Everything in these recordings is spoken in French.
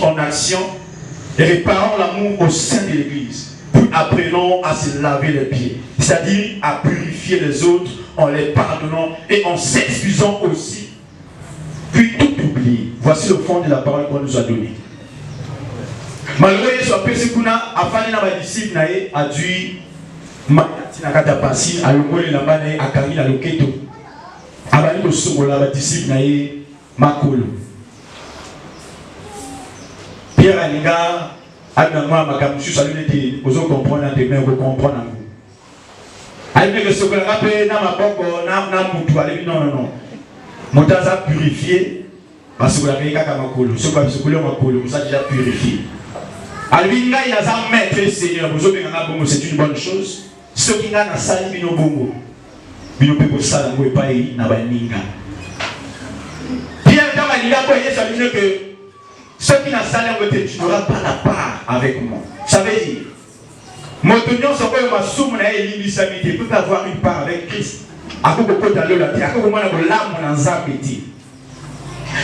entre en action et réparons l'amour au sein de l'Église. Puis apprenons à se laver les pieds, c'est-à-dire à purifier les autres en les pardonnant et en s'excusant aussi. Puis tout oublier. Voici le fond de la parole qu'on nous a donnée. Malgré que soit péché kuna afani na ba disciple na ye a dû makati na kata pasi alongoli na bana akangi na loketo abali ko songola ba disciple na ye makolo. Pierre alinga adama makamusu salunete ozo comprendre te mais vous comprendre ngo. Alinga que sokola kape na maboko na mutu ali non. Motaza purifié parce que la meika kama makolo. Sokola makolo ça déjà purifié. Alvinga il a un maître Seigneur, c'est une bonne chose. Ce qui n'a pas sali bino bongo, bino pe ko sala ngo epai na baninga. Pierre dans baninga ko yesa bino que ce qui n'a sali ngo tu n'auras pas la part avec moi. Ça veut dire motonyo soko yo masumu na elimbisa mite peut avoir une part avec Christ. Akoko ko dans la terre, akoko mona ko lamu na nzapeti.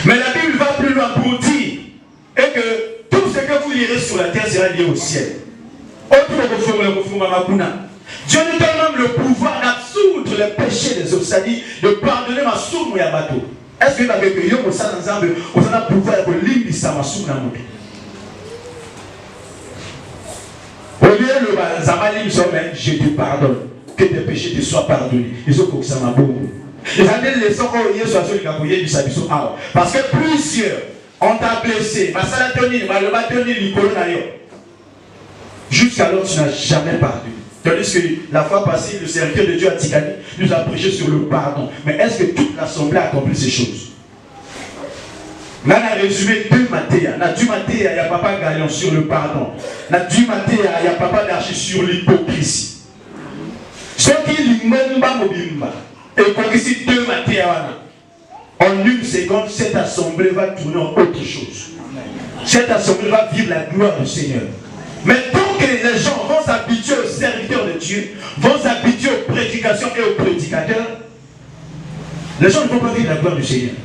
Mais la Bible va plus loin pour dire et que tout ce que vous lirez sur la terre sera lié au ciel. Dieu nous donne même le pouvoir d'absoudre les péchés des autres, c'est-à-dire de pardonner ma somme et bateau. Est-ce que vous avez vu que vous avez le pouvoir de limiter ma somme et bateau? Au lieu de Zamali, je te pardonne, que tes péchés te soient pardonnés. Ils ont que ça m'a beaucoup. Parce que plusieurs on t'a blessé, jusqu'alors tu n'as jamais pardonné. Tandis que la fois passée, le serviteur de Dieu à Tikani nous a prêché sur le pardon. Mais est-ce que toute l'assemblée a accompli ces choses? Là, on a résumé deux Mathéa. Dans deux Mathéa, il y a Papa Galion sur le pardon. Dans deux Mathéa, il y a Papa Darchi sur l'hypocrisie. Ce qui est l'immenba mobimba. Et quand ici deux Mathéa, en une seconde, cette assemblée va tourner en autre chose. Cette assemblée va vivre la gloire du Seigneur. Mais tant que les gens vont s'habituer aux serviteurs de Dieu, vont s'habituer aux prédications et aux prédicateurs, les gens ne vont pas vivre la gloire du Seigneur.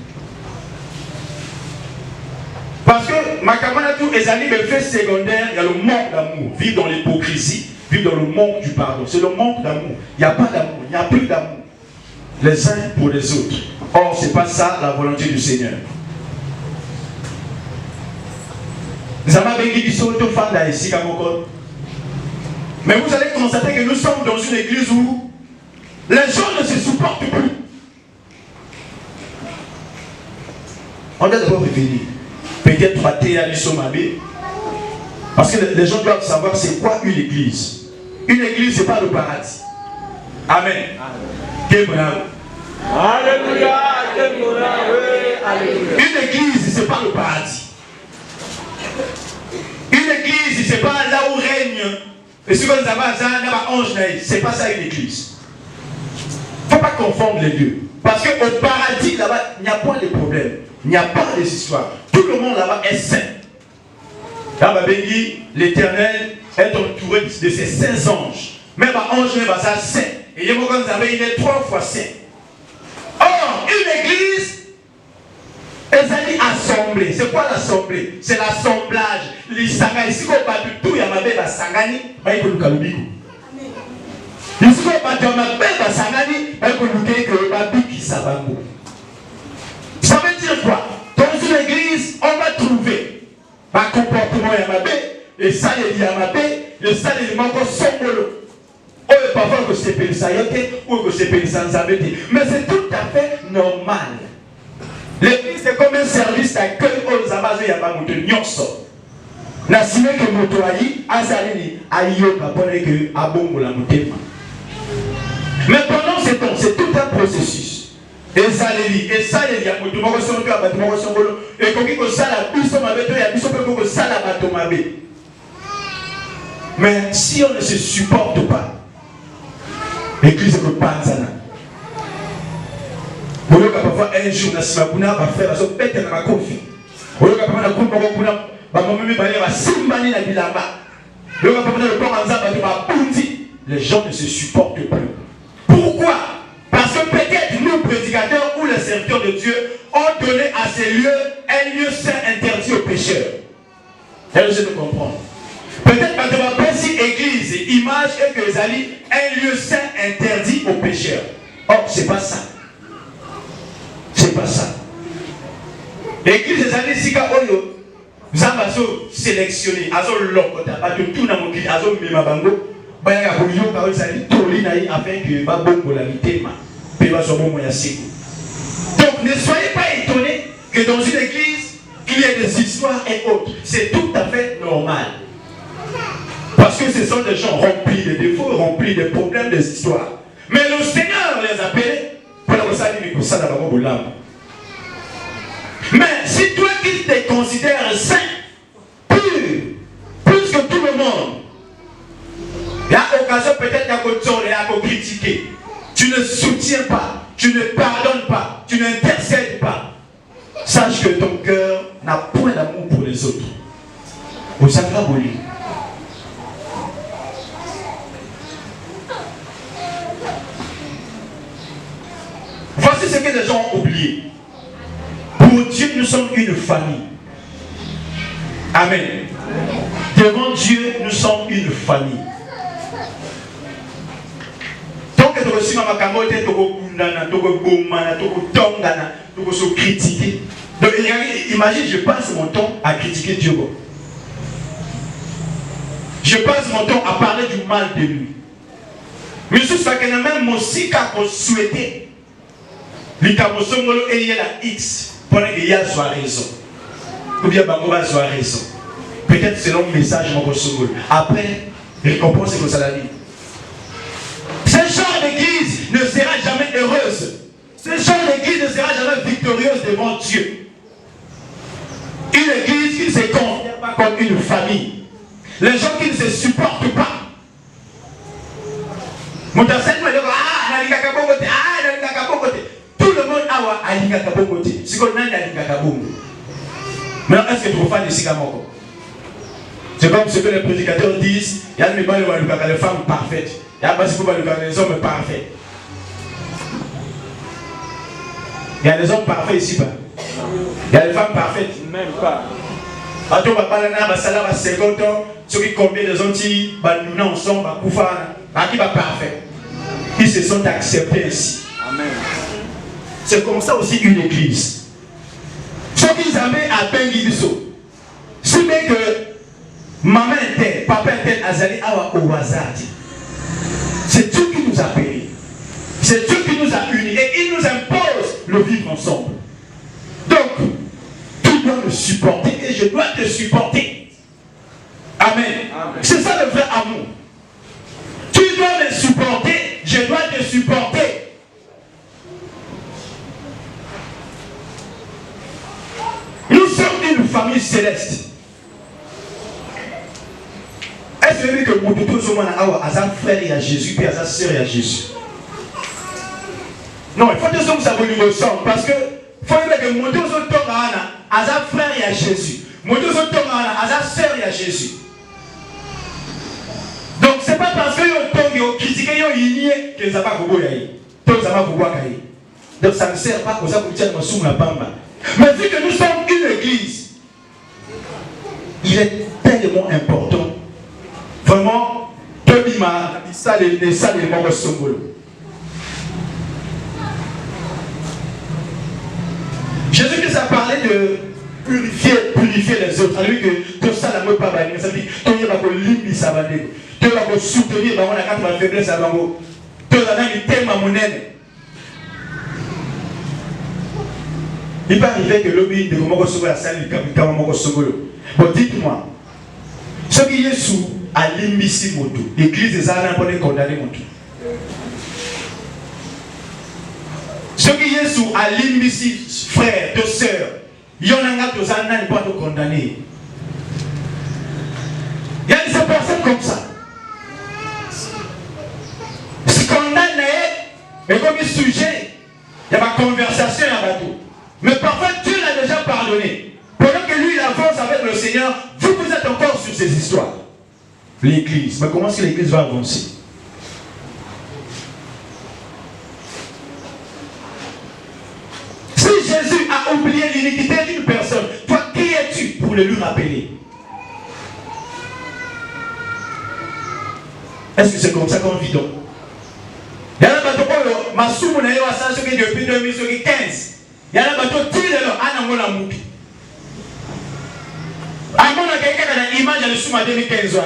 Parce que Makamanatou et Zani, l'effet secondaire, il y a le manque d'amour. Vivre dans l'hypocrisie, vivre dans le manque du pardon. C'est le manque d'amour. Il n'y a pas d'amour, il n'y a plus d'amour. Les uns pour les autres. Or, ce n'est pas ça la volonté du Seigneur. Mais vous allez constater que nous sommes dans une église où les gens ne se supportent plus. On doit d'abord revenir. Peut-être rater à l'issomabé. Parce que les gens doivent savoir c'est quoi une église. Une église, ce n'est pas le paradis. Amen. Alléluia. Une église, ce n'est pas le paradis. Une église, ce n'est pas là où règne. Et ce que nous avons, c'est pas ça une église. Il ne faut pas confondre les deux. Parce qu'au paradis, là-bas, il n'y a pas de problème. Il n'y a pas de histoires. Tout le monde là-bas est saint. Là-bas, l'Éternel est entouré de ses saints anges. Même ange, ça saint. Et il est 3 fois saint. Or, une église, elle s'est dit assemblée. C'est quoi l'assemblée? C'est l'assemblage. Les sangani. Si vous avez tout, il y a ma belle sangani, il y a le kalubiku. Si vous avez ma belle sangani, il y a le babiku sabango. Ça veut dire quoi? Dans une église, on va trouver un comportement yamabé, et ça, il y a yamabé, et ça, il y a encore sombolo. Ou parfois que c'est pénisayoté, ou que c'est pénisanzabété. Mais c'est tout à fait normal. L'église c'est comme un service d'accueil aux abazo yabamoto nyonso. Nasime que motoayi, azalini, ayoka pour que abongo la motema. Mais pendant ce temps, c'est tout un processus. Et ça, et ça, il y a beaucoup de choses et qu'on ça la biso mabe, il y a biso que ça la bateau mabe. Mais si on ne se supporte pas, l'église est pas sana. Vous voyez parfois un jour, Nasimabuna va faire la chose bête dans ma confiance. Vous voyez parfois la coupe va me bailler à Simbani la bilamba. Vous voyez parfois le corps en zaba va pundi. Les gens ne se supportent plus. Pourquoi? Parce que peut-être nous, prédicateurs ou les serviteurs de Dieu, ont donné à ces lieux un lieu saint interdit aux pécheurs. Et je te comprends. Peut-être que tu vas penser église, image et que les alliés, un lieu saint interdit aux pécheurs. Or, c'est pas ça. C'est pas ça. L'église des alliés, si Oyo, nous avons sélectionné, azo lokota, pas de tout dans mon client, azo mimabango, baya bouillon, car ils allaient tourner afin que ma bonne polarité, ma péva soit bon moyen. Donc, ne soyez pas étonnés que dans une église, il y ait des histoires et autres. C'est tout à fait normal. Parce que ce sont des gens remplis de défauts, remplis de problèmes, des histoires. Mais le Seigneur les a appelés pour la ça d'abord. Mais si toi qui te considères saint, pur, plus que tout le monde, il y a occasion peut-être de critiquer. Tu ne soutiens pas, tu ne pardonnes pas, tu n'intercèdes pas. Sache que ton cœur n'a point d'amour pour les autres. Au Sakraboli. Voici ce que les gens ont oublié. Pour Dieu, nous sommes une famille. Amen. Devant Dieu, nous sommes une famille. Donc, tu reçois ma camote, tu vas critiquer. Donc, imagine, je passe mon temps à critiquer Dieu. Je passe mon temps à parler du mal de lui. Mais ce soit que même mon sika pour souhaiter. L'Ikamosongolo et la X. Pendant qu'il y a soit raison. Ou bien Bangoba soit raison. Peut-être selon le message mon Songolo. Après, récompense que ça la vie. Ce genre d'église ne sera jamais heureuse. Ce genre d'église ne sera jamais victorieuse devant Dieu. Une église qui ne se considère pas comme une famille. Les gens qui ne se supportent pas. Tout le monde a alinga kabongote. Si on a alinga kabongo. Maintenant, est-ce que tu vas faire des sigamoko? C'est comme ce que les prédicateurs disent. Il y a les femmes parfaites. Il y a les hommes parfaits. Il y a des hommes parfaits ici-bas. Il y a des femmes parfaites. Même pas. A toi, papa, là, bah, ça là, 50 ans. Ceux qui combien de gens qui nous ensemble, bah, koufana, bah, qui va parfait. Ils se sont acceptés ici. Amen. C'est comme ça aussi une église. Ceux qui avaient à Benguibiso, si bien que maman était, papa était, Azali Awa au hasard. C'est Dieu qui nous a payés. C'est Dieu qui nous a unis. Et il nous impose le vivre ensemble. Donc, tu dois me supporter et je dois te supporter. Amen. Amen. C'est ça le vrai amour. Tu dois me supporter, je dois te supporter. Nous sommes une famille céleste. Est-ce que mon tuto a un frère et à Jésus, puis à sa sœur et à Jésus? Non, il faut que nous nous ensemble parce que il faut que mon tuto a un frère et à Jésus. Mon tuto a sa sœur et à Jésus. Donc c'est pas parce que vous critiquez que ça va vous donc ça ne sert pas aux aboutir de la pamba. Mais vu que nous sommes une église, il est tellement important. Vraiment, Jésus-Christ a parlé de purifier les autres. C'est-à-dire que tout ça, la mot pas banni. Ça veut dire que tu vas limiter ça va dire. Tu vas soutenir la carte de faiblesse à l'ango. Tu vas donner le thème à mon aide. Il peut arriver que l'homme de comment recevoir la salle du comment recevoir. Bon, dites-moi, ce qui est sous à l'immissi moto, l'église des Arabes pour les condamner moto. Ce qui est sous à l'immissi frère, deux sœurs, il y en a deux ans pour te condamner. Il y a des personnes comme ça. Si condamne et comme sujet, il y a ma conversation à bateau. Mais parfois Dieu l'a déjà pardonné. Pendant que lui il avance avec le Seigneur, vous êtes encore sur ces histoires. L'église. Mais comment est-ce que l'église va avancer? Si Jésus a oublié l'iniquité d'une personne, toi qui es-tu pour le lui rappeler? Est-ce que c'est comme ça qu'on vit donc? Il y a un bateau qui m'a soumé depuis 2015. Il y a un bateau qui est là, à Moupi. À mon avis, il y a une image de soumé 2015.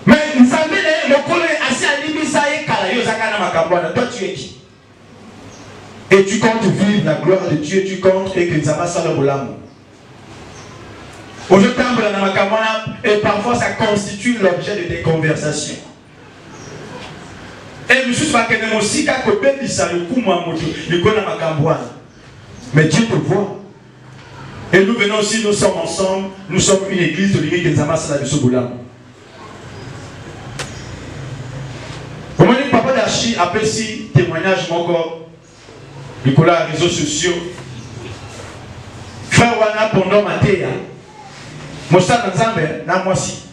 Mais nous savons que le collègue assez à l'imisa et Kala, toi tu es qui? Et tu comptes vivre la gloire de Dieu, tu comptes et que nous avons ça dans l'amour. Aujourd'hui, et parfois ça constitue l'objet de tes conversations. Et nous sommes aussi mais Dieu te voit. Et nous venons aussi, nous sommes ensemble, nous sommes une église de l'Église des Amas à la Bissoboula. Comment le papa d'Archi appelle si témoignage mon corps, Nicolas, réseaux sociaux. Frère Wana pendant ma théa. Moi, ça, dans moi si.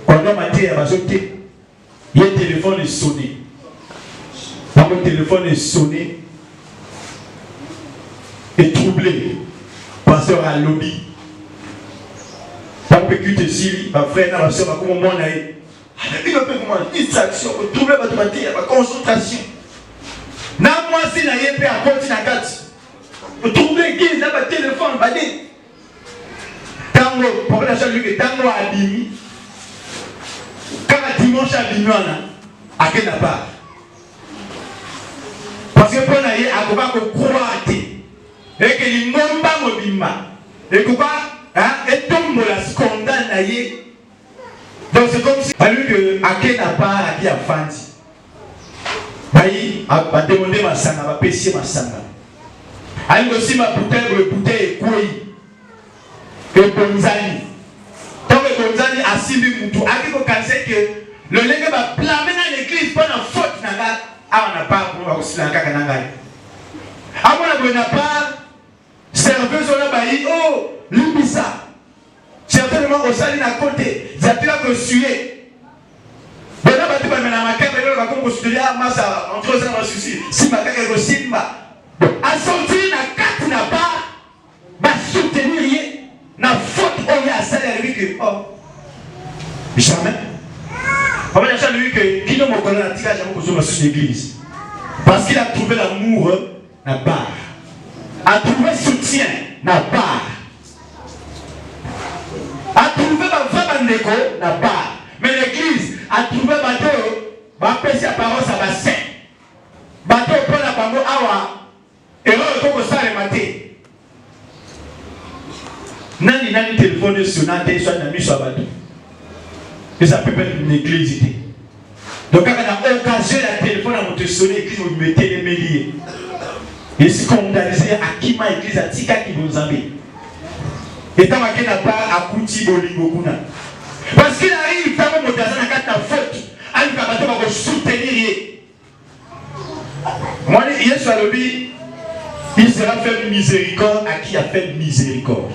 Pendant ma théa, il y a un téléphone est sonné. Quand mon téléphone est sonné et troublé, pasteur à lobby. Quand on écoute ici, ma frère, ma soeur, comment on a eu. Il a fait comment une distraction, troublé ma théa, ma concentration. Na moi si na yé pe à côté na kati. Vous trouvez qui na ba téléphone ba dit. Tango pour la salle que tango abimi. Quand dimanche abimi on a quelle part. Parce que pour na yé a ko croire et que li ngomba mobima. Et ko hein et tombe la scandale na yé. Donc c'est comme si à lui que à quelle part à qui a fandi. Bayi a demandé ma sanga, ma pêcher ma sanga. Aïe aussi ma bouteille, le bouteille est couille. Et Bonzani. Tant que Bonzani a suivi Moutou, a dit que le lègue va blâmer dans l'église pour la faute naga. Ah on n'a pas pour aussi la kaka nangai. Ah on n'a pas serveuse on a bayi oh l'ibisa. Certainement au saline à côté, j'attire que suer. Mais là, tu vas me la maquette, tu vas comme construire un massa entre eux, ça va suffire. Si ma caca est aussi, à sortir, la carte n'a pas soutenir, n'a faute, on y a ça, il que oh. Jamais. On va dire que qui ne me connaît la tirage jamais que sur l'église. Parce qu'il a trouvé l'amour, n'a pas. A trouvé soutien, n'a pas. A trouvé ma femme en écho, n'a pas. Mais l'église a trouvé bateau, va passer la parole, ça va sain. Bateau pour la bango awa, et là, il faut que ça le matin. Nani téléphone sur Nante, soit n'a mis sur bateau. Et ça peut être une église. Donc, quand on a occasion, la téléphone a monté sonner l'église, vous mettez les méliers. Et si on a dit à qui ma église a tika qui vous en met. Et tant qu'il n'a pas à Kouti Bolingokuna. Parce qu'il arrive, quand on a ta faute, il va soutenir. Moi, hier sur le lit, il sera fait miséricorde à qui a fait miséricorde.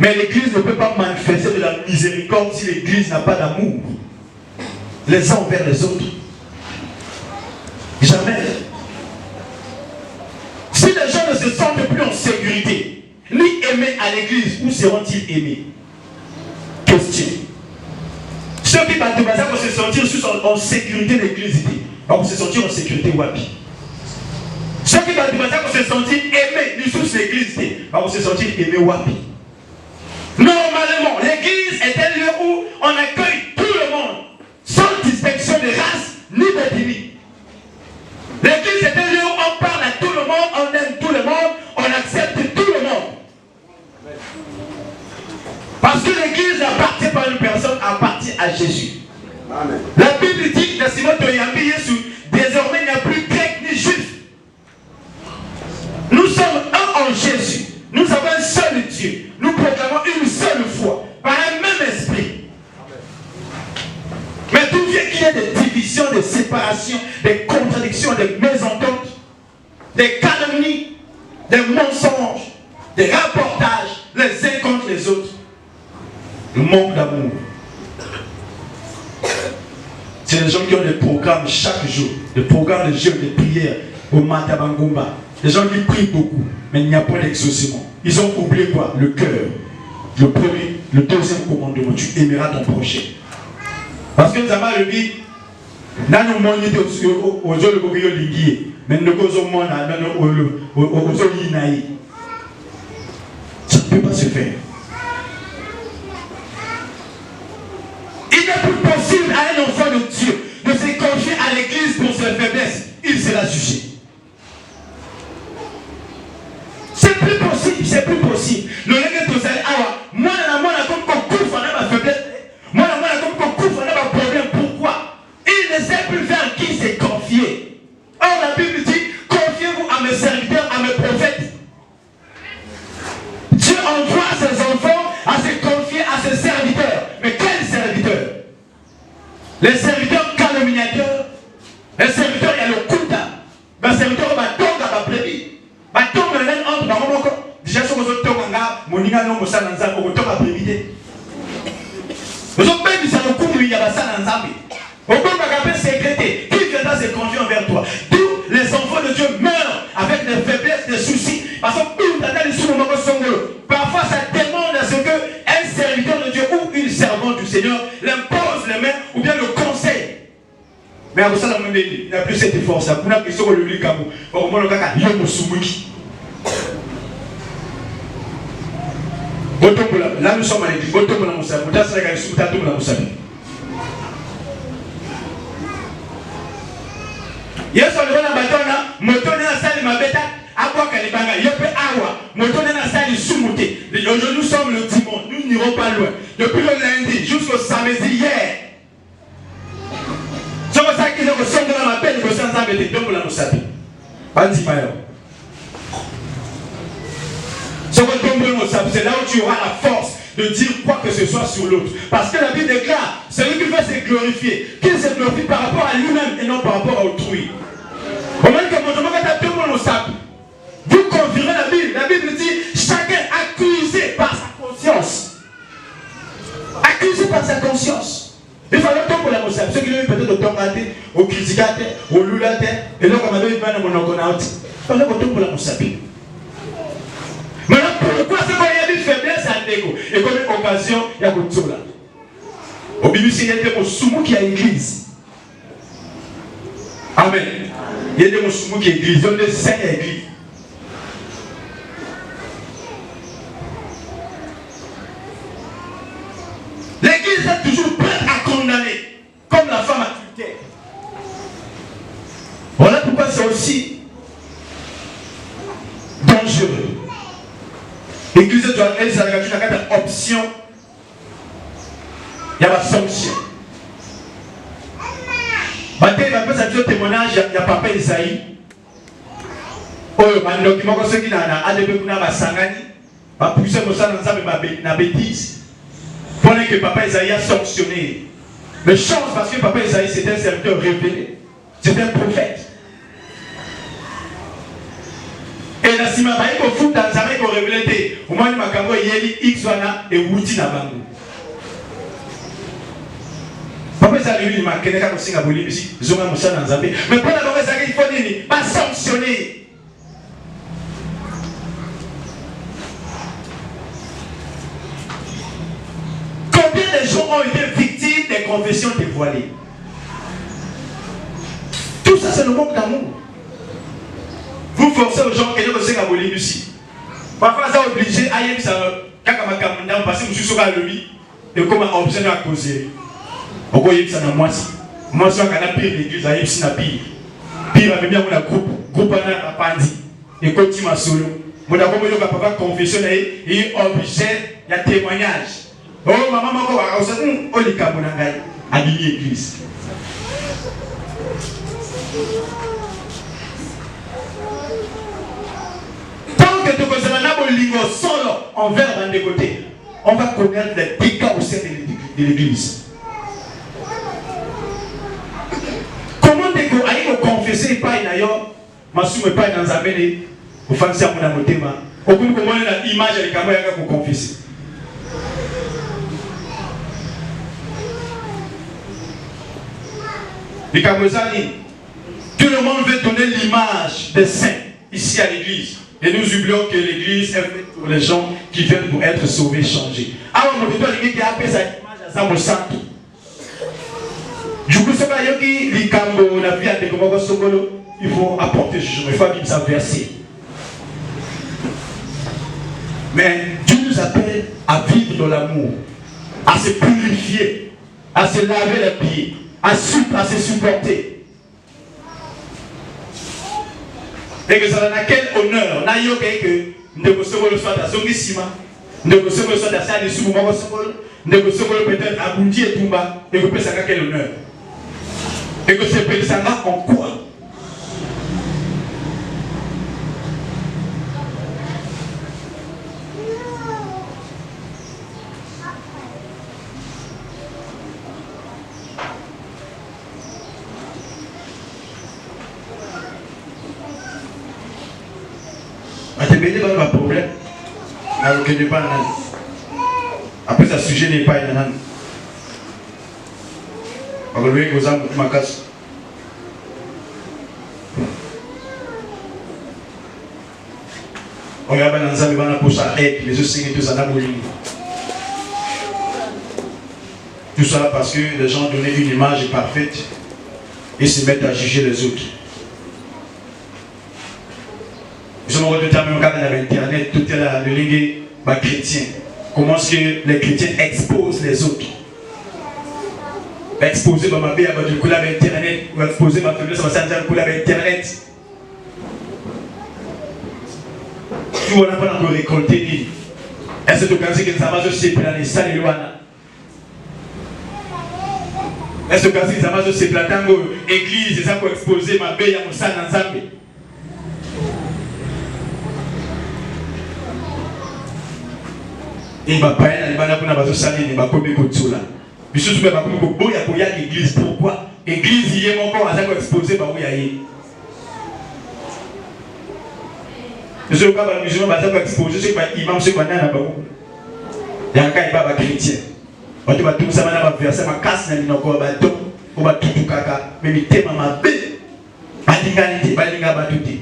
Mais l'église ne peut pas manifester de la miséricorde si l'église n'a pas d'amour. Les uns envers les autres. Jamais. Si les gens ne se sentent plus en sécurité, ni aimés à l'église, où seront-ils aimés? Question. Ceux qui vont se sentir en sécurité de l'église, vont se sentir en sécurité wapi. Ceux qui vont se sentir aimés du sous l'église, vont se sentir aimés wapi. Normalement, l'église est un lieu où on accueille tout le monde, sans distinction de race ni d'ethnie. L'église est un lieu où on parle à tout le monde, on aime tout le monde, on accepte tout le monde. Parce que l'église n'appartient pas à une personne, appartient à Jésus. Amen. La Bible dit que désormais il n'y a plus grec ni juif. Nous sommes un en Jésus. Nous avons un seul Dieu. Nous proclamons une seule foi, par un même esprit. Mais tout vient qu'il y ait des divisions, des séparations, des contradictions, des mésententes, des calomnies, des mensonges, des rapportages, les uns contre les autres. Le manque d'amour. C'est les gens qui ont des programmes chaque jour, des programmes de jeûne, de prière au Matabangomba. Des gens qui prient beaucoup, mais il n'y a pas d'exaucement. Ils ont oublié quoi? Le cœur. Le premier, le deuxième commandement, tu aimeras ton prochain. Parce que Zama le dit, dans nos mondes, aux autres, mais nous causons mon ça ne peut pas se faire. Il n'est plus possible à un enfant de Dieu de se confier à l'église pour ses faiblesses. Il sera jugé. C'est plus possible, c'est plus possible. Le lègue tout ça, moi, comme qu'on couvre, on a ma faiblesse. Moi, comme qu'on couvre, on a ma problème. Pourquoi? Il ne sait plus vers qui se confier. Or, la Bible dit, confiez-vous à mes serviteurs, à mes prophètes. Dieu envoie ses enfants à se confier à ses serviteurs. Mais quels serviteurs? Les serviteurs calomniateurs. Les serviteurs, il y a le kuta. Les serviteurs, batonga, baplebi. Batonga, les entre, bamoko. Déjà, si vous êtes tonga, moninga, non, mosa, nanza, okotonga, plébité. Vous êtes même, ça le coup, il y a basa, nanza. Okonga, kapé, sécrété. Qui viendra se confier envers toi? Tous les enfants de Dieu meurent avec des faiblesses, des soucis. Parce que parfois, ça demande à ce qu'un serviteur de Dieu ou une servante du Seigneur l'impose les mains ou bien le conseil. Mais à ça, il n'y a plus cette force. Là, nous sommes à l'église. Yes, on a batona, motone na sali mabeta, abwa kalibanga, yope awa, motone na sali sumute. Aujourd'hui nous sommes le dimanche, nous n'irons pas loin. Depuis le lundi jusqu'au samedi hier. C'est pour ça qu'ils ont reçu de la peine de sans embêter, donc la moussabi. Bandi mayo. C'est là où tu auras la force de dire quoi que ce soit sur l'autre. Parce que la Bible déclare, celui qui veut se glorifier, qu'il se glorifie par rapport à lui-même et non par rapport à autrui. Vous confirmez la Bible. La Bible dit, chacun accusé par sa conscience. Accusé par sa conscience. Il fallait tomber pour la moussa. Ceux qui l'ont peut-être au tomate, au critiquate, au loulate, et là, comme on avait eu mal à mon oconate, il fallait tomber pour la moussa. Maintenant, pourquoi c'est qu'il y a une faiblesse à l'égo? Et comme une occasion, il y a beaucoup de là. Au Bible, il y a des mots qui a l'église. Amen. Il y a des mots qui a l'église. Il y a des saints à l'église. L'église est toujours prête à condamner, comme la femme adultère. Voilà pourquoi c'est aussi dangereux. L'église doit être une option. Il y a la sanction. Maintenant, il va faire un témoignage, il y a papa Isaïe. Oh, il y a un document qui a ADB Kuna Basangani. Il va pousser mon sang dans la bêtise. Pendant que papa Isaïe a sanctionné. Mais chance parce que papa Isaïe c'était un serviteur révélé. C'était un prophète. Et la sima va être au foot dans sa main pour révéler. Au moins, il m'a yeli Xwana et Wouti na bango. Papa Isaïe lui m'a keneka ko singa boli bisi zonga musa na nzambe. Mais pour la papa Isaïe il faut nini? Pas sanctionner. Combien de gens ont été victimes des confessions dévoilées? Tout ça c'est le manque d'amour. Vous forcez aux gens qui ont été abonnés ici. Parfois, ça obligé à y aller, quand on passe, je suis sur le lit, et comme on obligé à causer. On va y aller, ça n'a moi si. Moi, je suis en pire l'église, à y aller, pire. Pire, avec bien, on a groupe à Pandi, et continue à solo. Mon amour, il va pas confessionner, et obligé, il y a témoignage. Oh, maman, on va les Kabonangai, à l'église. Que tu considères solo envers d'un des côtés, on va connaître les dégâts au sein de l'église. Comment tu as confessé pas d'ailleurs, ma somme pas dans un béné, au fan de mon thème, aucune comment l'image avec un moyen pour confesser. Les Kamozani, tout le monde veut donner l'image des saints ici à l'église. Et nous oublions que l'église est faite pour les gens qui viennent pour être sauvés, changés. Alors, mon Dieu, il y a une image à ça, mon santo. il faut apporter jugement, il faut qu'il ça verser. Mais Dieu nous appelle à vivre dans l'amour, à se purifier, à se laver les pieds, à se supporter. Et que ça n'a quel honneur, n'a yo que ne vous soit à Zongisima, ne vous soit à Sali Soumouba, ne vous peut-être à Boundi et Toumba, et vous pouvez savoir quel honneur. Et que c'est peut-être en quoi? Pas de problème. Après, ce sujet n'est pas un. On va voir ma casse. On regarde dans un pour ça aide les autres tout ça tout ça parce que les gens donnaient une image parfaite et se mettent à juger les autres. Nous sommes en train de regarder Internet, tout est là, le ligue chrétien. Comment est-ce que les chrétiens exposent les autres? Exposer ma vie à votre couleur Internet, ou exposer ma faiblesse à ma couleur Internet. Tout le monde n'a pas encore récolté. Est-ce que tu penses que ça va se séparer ça et loin? Est-ce que tu penses que ça va se séparer dans l'église et ça pour exposer ma vie à mon sang dans Zambie? Et ma païenne, elle va pas se salir, elle va pas me cotiser là. Puis surtout, elle va pas me cotiser à l'église. Pourquoi? L'église, il y a encore à ça pour exposer, bah oui, il y a. Je suis au cas où les musulmans vont exposer, je sais pas, imam, c'est quoi, il y a un cas, il va chrétien. On te va tout ça, va verser ma casse, il y a encore un bateau, on va tout caca, mais il thème ma belle, pas d'égalité, pas d'égalité.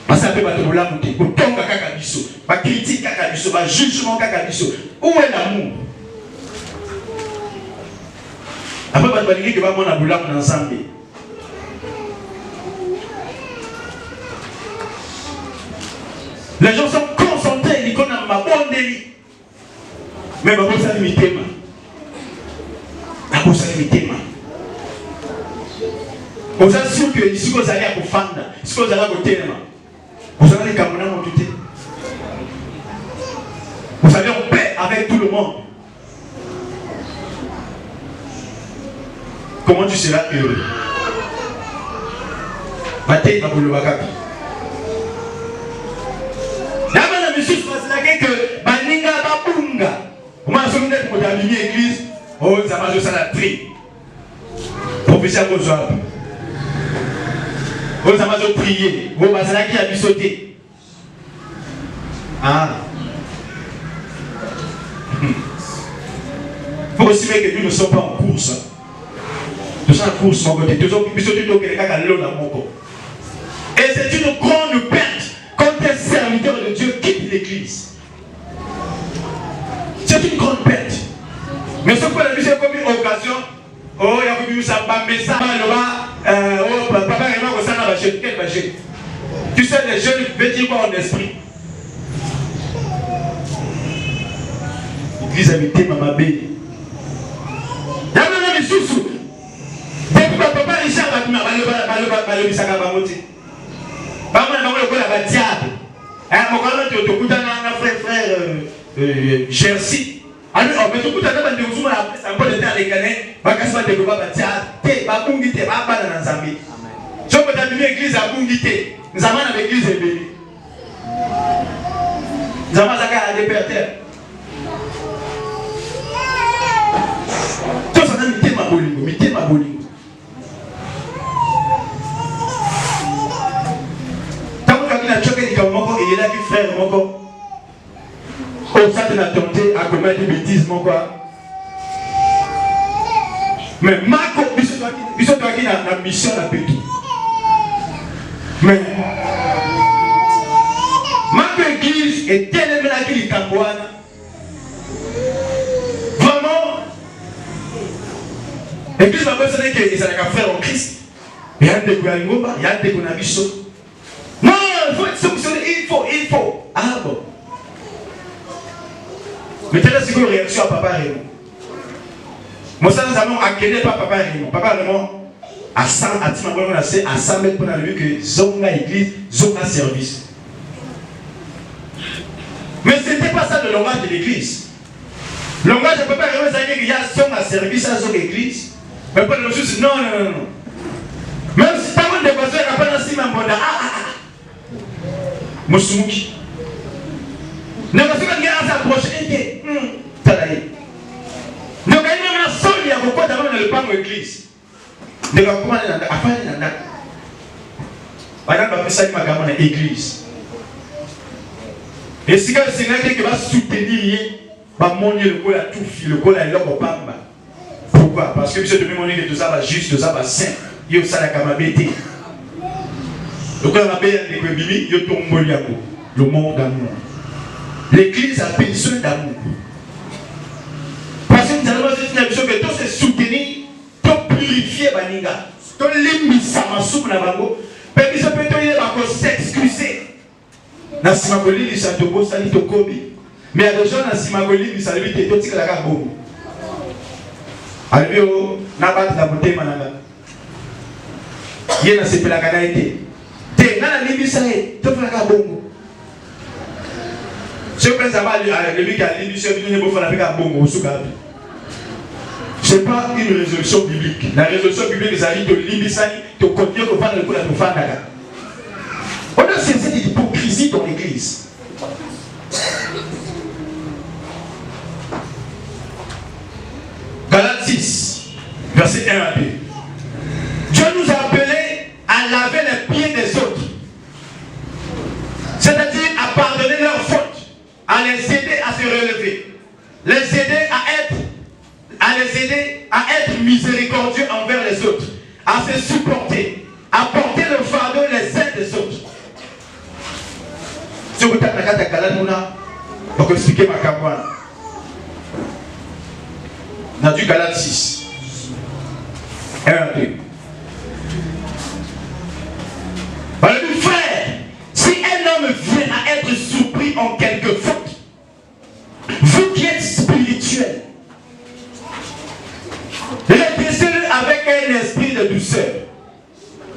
Parce que ça peut pas te rouler à monter, pour ton caca bisso, pas critique caca bisso, pas jugement caca bisso. Où est l'amour? Après, pas de dire que va mon aboula ensemble. Les gens sont concentrés, ils connaissent ma bonne délit. Mais ma bonne salimité, ma bonne salimité, on s'assure que si vous allez à vous fendre, si vous allez à vous terme, vous allez les Camerounais en tout. Vous allez en paix avec tout le monde. Comment tu seras heureux? Maté va vous le bagager. Je suis que Baninga Babunga. Moi, je suis venu pour l'église. Oh, ça va juste à la tri. Professeur Bozoab. Oh, ça va juste prier. Oh, bah, c'est là qui a dû sauter. Ah. Il faut aussi dire que nous ne sommes pas en course. Nous sommes en course, mon côté. Nous sommes en course. Et c'est une grande perte quand un serviteur de Dieu quitte l'église. C'est une grande perte. Mais ce qu'on a vu, c'est comme une occasion. Oh, il y a eu ça, mais ça, oh, papa, il va ressentir la jeune. Quelle jeune? Tu sais, les jeunes veulent dire quoi en esprit? L'église a été maman B. Il y a même des sous-sous. Depuis papa, il s'est abattu, il s'est abattu. Frère Jersey. Alors, mais tout le monde a dit que c'est un peu de temps à l'écanet. Je ne sais pas si vous avez dit que c'est un peu de temps à Zambie. Si vous avez dit que l'église a bungité, nous avons l'église bénie. Nous avons la déperter. Tout ça, c'est un ma bolingo. Il est là qui frère mon corps. Oh, ça tu n'as tenté à commettre des bêtises mon corps. Mais Marco, il se doit qu'il a la mission à péter. Mais Marco église est tellement là qu'il est Cambouana. Vraiment. L'église m'a besoin que les frères en Christ. Il y a un de Gouangomba, il y a un de Gonabiso. Non, il faut être sanctionné, il faut. Ah bon. Mais telle est la réaction à Papa Raymond. Moi, ça nous avons accueilli pas Papa Raymond. Papa Raymond, à 100 mètres pour lui que Zonga église, Zonga service. Mais ce n'était pas ça le langage de l'église. Le langage de Papa Raymond, c'est qu'il y a Zonga service à Zonga église. Mais pas de choses, non. Même si tu as des voisins, il n'y a pas de ciment, Moussouki. Ne pas se faire s'approcher. Talaï. Ne pas même seul, il y a beaucoup d'avant dans le pan de l'église. Ne pas comment aller dans la Madame va faire ça dans l'église. Et si quelqu'un qui va soutenir, va monter le col à tout fil, le col à l'homme au pamba. Pourquoi? Parce que monsieur de même que tout ça va juste, tout ça va saint. Il y a ça la camabété. Le col à payer les bébés, il y a tout le monde d'amour. L'église a besoin d'amour. Parce que nous avons besoin que tout se soutenir, tout purifier Baninga, tout limisa masou na bango, mais ça peut être s'excuser. Na simagoli li santobo sali tokobi. Mais il y a des gens na simagoli li sali te totika la gabo. Alvio na bat na bote mananga. Yena sepela kana été. Te na limisa e to la gabo. Je pense à lui qui a l'émission de Bongo. Ce n'est pas une résolution biblique. La résolution biblique, c'est de l'Ibisani, de continuer à faire le coup de Fanaga. On a cessé d'hypocrisie dans l'église. Galates 6, verset 1 à 2. Dieu nous a appelés à laver les pieds des autres. C'est-à-dire à pardonner leurs fautes. À les aider à se relever, les aider à être miséricordieux envers les autres, à se supporter, à porter le fardeau les uns des autres. Si vous avez la carte on peut expliquer ma campagne. On a du Galates 6. 1 à 2. Frère, si un homme vient à être surpris en quelque faute, vous qui êtes spirituel, redressez-le avec un esprit de douceur.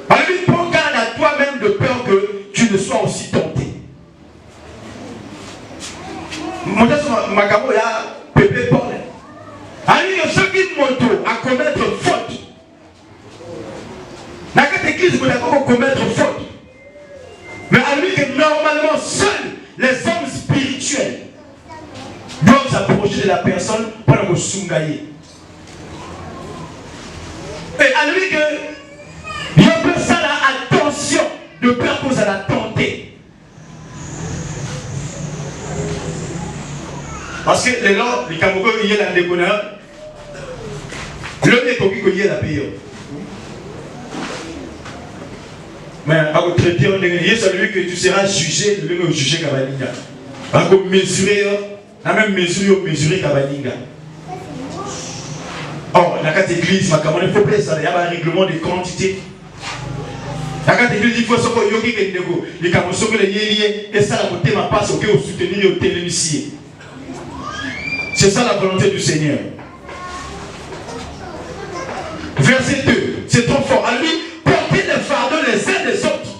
Alors, prends garde à toi-même de peur que tu ne sois aussi tenté. Mon Dieu, ma camo là, Pépé Paul. Alors, ceux qui montent à commettre faute. Dans cette église, vous n'avez pas commettre faute. Mais à lui que normalement, seuls les hommes spirituels doivent s'approcher de la personne pour le soungailler. Et à lui que il y a peu ça là, attention, de peur que ça la tenter. Parce que les gens, les Camerounais, il y a la déconneur. Le nez qu'on dit la paye. Mais à vous traiter, il y a celui que tu seras jugé, le même juger Kabalinga. À vous mesurer, la même mesure, mesurer Kabalinga. Or, dans cette église, il faut plaire ça, il y a un règlement de quantité. Dans cette église, il faut se faire yogi que les Camerounais, les liés, et ça, la beauté m'a pas sauté au soutenir au télémissier. C'est ça la volonté du Seigneur. Verset 2, c'est trop fort. À lui, portez le fardeau les uns des autres.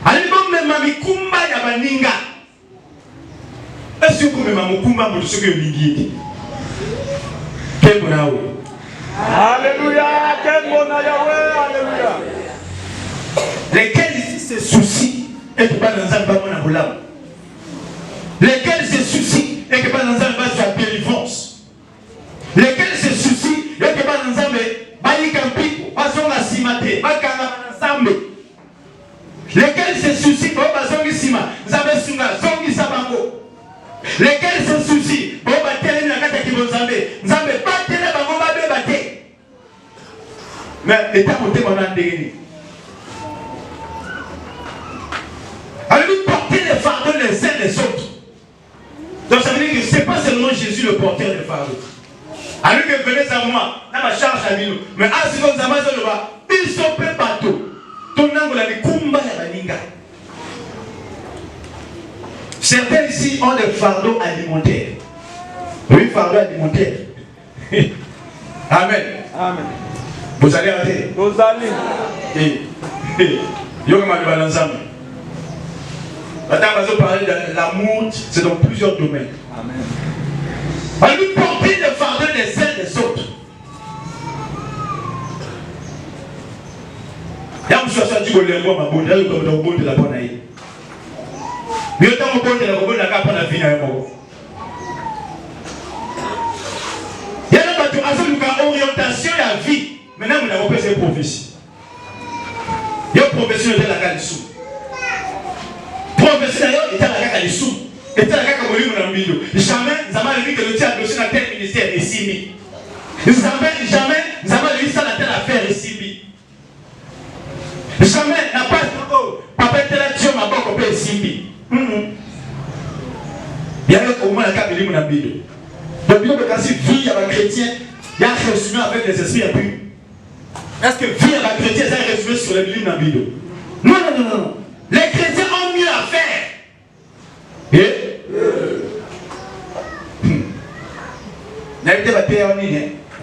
À lui, même Mami Kumba Yabaninga. Est-ce que vous me Mami Kumba pour ceux qui ont dit quel bon Yahweh. Alléluia, quel bon Yahweh, alléluia. Lesquels ici se soucient et que pas dans un bâton à Boulam. Lesquels se soucient et que pas dans un bâton à délivrance. Lesquels se soucient et que pas dans un baïkampi, pas sur la cimaté, pas ensemble. Lesquels se soucient, pas bazongi sima, zabe sunga, zongi sabango. Lesquels se soucient, pas battre la carte qui vous avez, zabe pas télé bango babe batte. Mais l'état monté mon andéni. Alors lui porter les fardeaux les uns les autres. Donc ça veut dire que ce n'est pas seulement Jésus le porteur des fardeaux. Alors que venez à moi, na ba charge à bino. Mais à ce qu'on zama zo ba, biso pe bateau. Ton angle la bikumba ya baninga. Certains ici ont des fardeaux alimentaires. Oui, fardeaux alimentaires. Amen. Amen. Vous allez arrêter. Vous allez. Maintenant, on va parler de l'amour, c'est dans plusieurs domaines. Amen. On nous porter les fardeaux les uns des autres. Il y a une chose qui est la bonne, il y a une chose qui est la bonne. Mais autant que vous la bonne, la vie. Il y a une orientation à la vie. Maintenant, vous n'avez pas ces prophéties. Il y a une prophétie de la Calissou. Prophétie d'ailleurs était à la Calissou. Était à la Calissou. Jamais, nous avons dit que le diable est dans tel ministère ici. Jamais, nous avons dit ça dans telle affaire ici. Jamais, n'a pas papa était là, Dieu m'a pas coupé ici. Il y a au moins la Calissou dans le bidon. Donc, il y a une vie à un chrétien, il y a un résumé avec les esprits impurs. Est-ce que vie à un chrétien, c'est un résumé sur les livres dans le bidon? Non, non, non, non. Les chrétiens ont mieux à faire.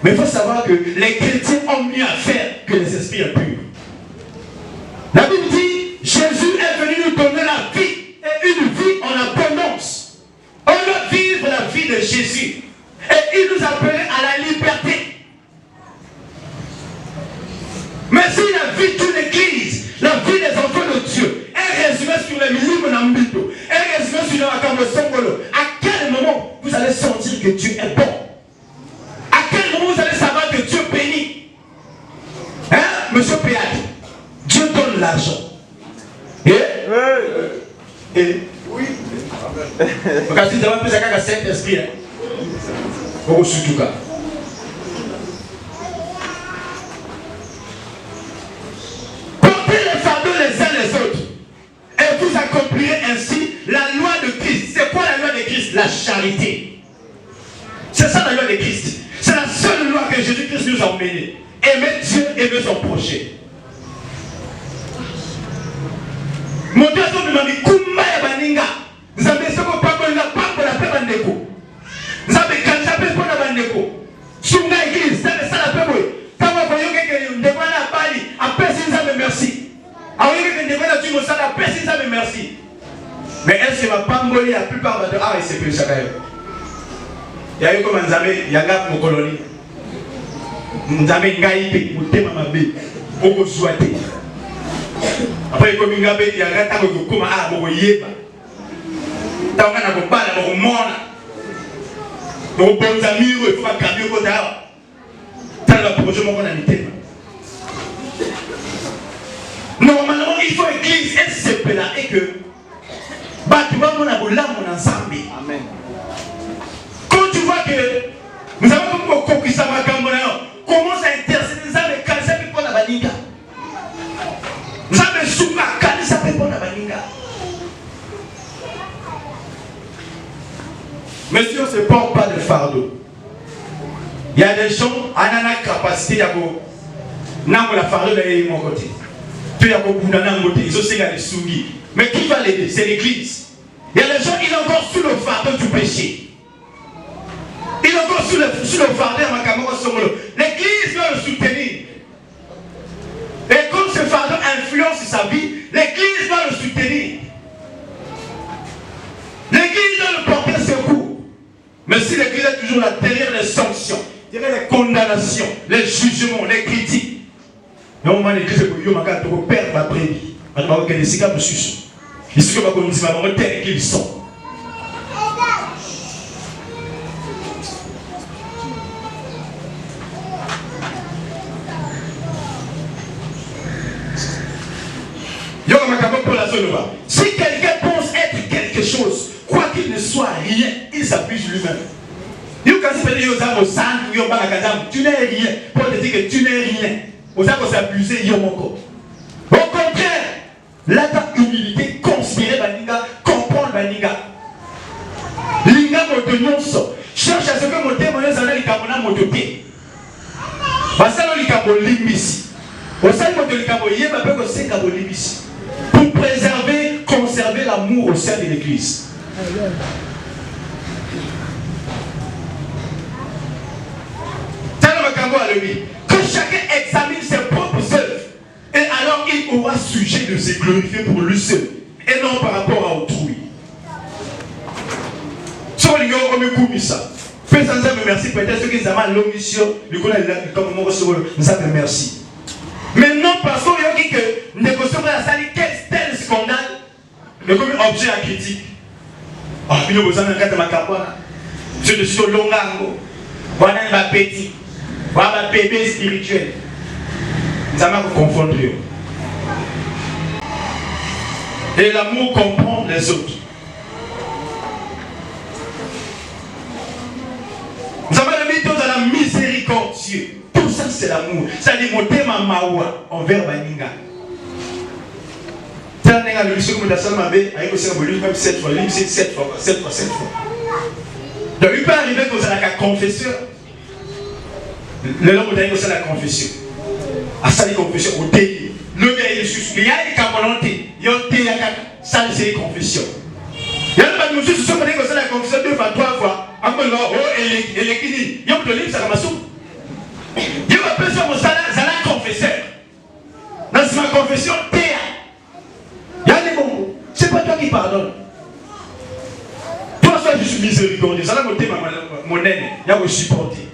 Mais il faut savoir que les chrétiens ont mieux à faire que les esprits impurs. La Bible dit, Jésus est venu nous donner la vie et une vie en abondance. On doit vivre la vie de Jésus. Et il nous appelait à la liberté. Mais s'il a vu toute l'église, la vie des enfants de Dieu, un résumé sur les livres d'Ambito, un résumé sur la Cambo Songolo, à quel moment vous allez sentir que Dieu est bon? À quel moment vous allez savoir que Dieu bénit? Hein, monsieur Péat? Dieu donne l'argent. Et oui. Parce que vous avez plus à Saint-Esprit. Au Sutuka. Portez les fardeaux les uns les autres. Et vous accomplirez ainsi la loi de Christ. C'est quoi la loi de Christ? La charité. C'est ça la loi de Christ. C'est la seule loi que Jésus-Christ nous a emmenée. Aimer Dieu, aimer son prochain. Mon Dieu a demandé Kumba ya baninga. Nous avons dit que pas pour la paix bandeko. Nous avons dit que ça peut pas la bandeko. Sunga église, ça le sala peu boy. Quand vous voyez que nous devons la bali, après si nous avons merci. Alors que nous devons la tuer au sala, après si nous avons merci. Mais est-ce que ma pamboli la plupart de ah c'est plus ça quand même. Il y a eu comme un zame, il y a gap mon colonie. Nous avons gaïté, nous thème ma bé, au souhaité. Après comme il y a un gars qui comme ah bon yéba. Tant qu'on a pas la bon mona. Donc bon amis, il faut pas cambier au côté. Tant la projet mon amitié. Normalement il faut église et c'est pena et que bah tu vois mon aboula mon ensemble. Amen. Quand tu vois que nous avons comme coquille ça va camber, commence à intercéder les âmes et calcer pour la baninga. Nous avons souka calcer pour la baninga. Mais si on ne se porte pas de fardeau, il y a des gens qui ont la capacité de la fardeau de mon côté. Ils ont aussi des soumis. Mais qui va l'aider? C'est l'église. Il y a des gens qui sont encore sous le fardeau du péché. Ils sont encore sous le fardeau de ma caméra. L'église doit le soutenir. Et comme ce fardeau influence sa vie, l'église doit le soutenir. L'église doit le porter secours. Mais si l'église est toujours là derrière les sanctions, derrière les condamnations, les jugements, les critiques, mais au moment l'église est pour perdre ma brebis. Je vais regarder ces gars, monsieur. Ici, je vais vous dire, je vais terre qu'ils sont. Si quelqu'un pense être quelque chose, quoi qu'il ne soit rien, il s'abuse lui-même. Tu n'es rien. Pour te dire que tu n'es rien. Au s'abuser, au contraire, là, ta humilité, considérer Baninga, comprendre Baninga. Linga Motonionso. Cherche à ce que mon témoignage en a les Kamona Mototé. Pour préserver, conserver l'amour au sein de l'église. Que chacun examine ses propres œuvres. Et alors il aura sujet de se glorifier pour lui seul. Et non par rapport à autrui. Merci. Peut-être que ça m'a l'omission. Merci. Mais non, parce qu'on a dit que négocier la salle, quel scandale mais comme objet à critique. Ah, il y a besoin d'un cas de ma capoine. Je te suis au long angle. Voilà un petit. Voilà un bébé spirituel. Ça m'a confondre. Et l'amour comprend les autres. Nous avons mis dans la miséricordieux. Tout ça c'est l'amour. Ça dit mon thème à Mawa envers Baninga. Ça n'est pas le lycée comme la salle m'avait avec aussi un volume même 7 fois, 7 fois. Donc il peut arriver que vous avez la confession. Le nom de la confession. À ça, la confession, au thé. Le gars est juste. Il y a des camolantés. Il y a un thé, il y a ça, c'est confession. Il y a des monsieur qui sont venus comme ça, la confession 2 fois, 3 fois. Après, oh, et les kini. Il y a un peu de livre, ça va m'assumer. Il y a une personne qui est confesseur. Dans ma confession, thé. Il y a des bons mots. C'est pas toi qui pardonne. Toi, je suis miséricordieux. Ça va monter mon aîne. Il y a aussi supporter.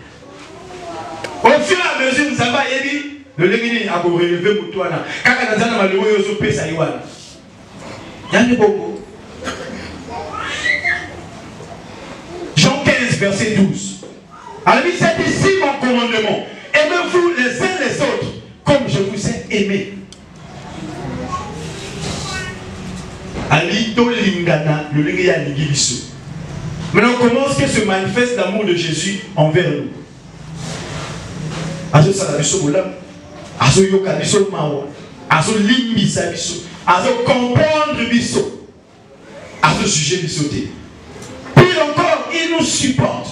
Au fur et à mesure, nous avons dit, le légué a relevé pour toi. Quand on a malheureux, il y a des gens il y a des beaucoup. Jean 15, verset 12. Alors, c'est ici mon commandement. Aimez-vous les uns les autres comme je vous ai aimé. Ali to lingana, le légué a ligibiso. Maintenant, comment est-ce que se manifeste l'amour de Jésus envers nous? Azo salabiso bolam, azo yoka biso mawa, azo limbisa biso, azo comprendre biso, azo sujet bisoté. Puis encore, il nous supporte.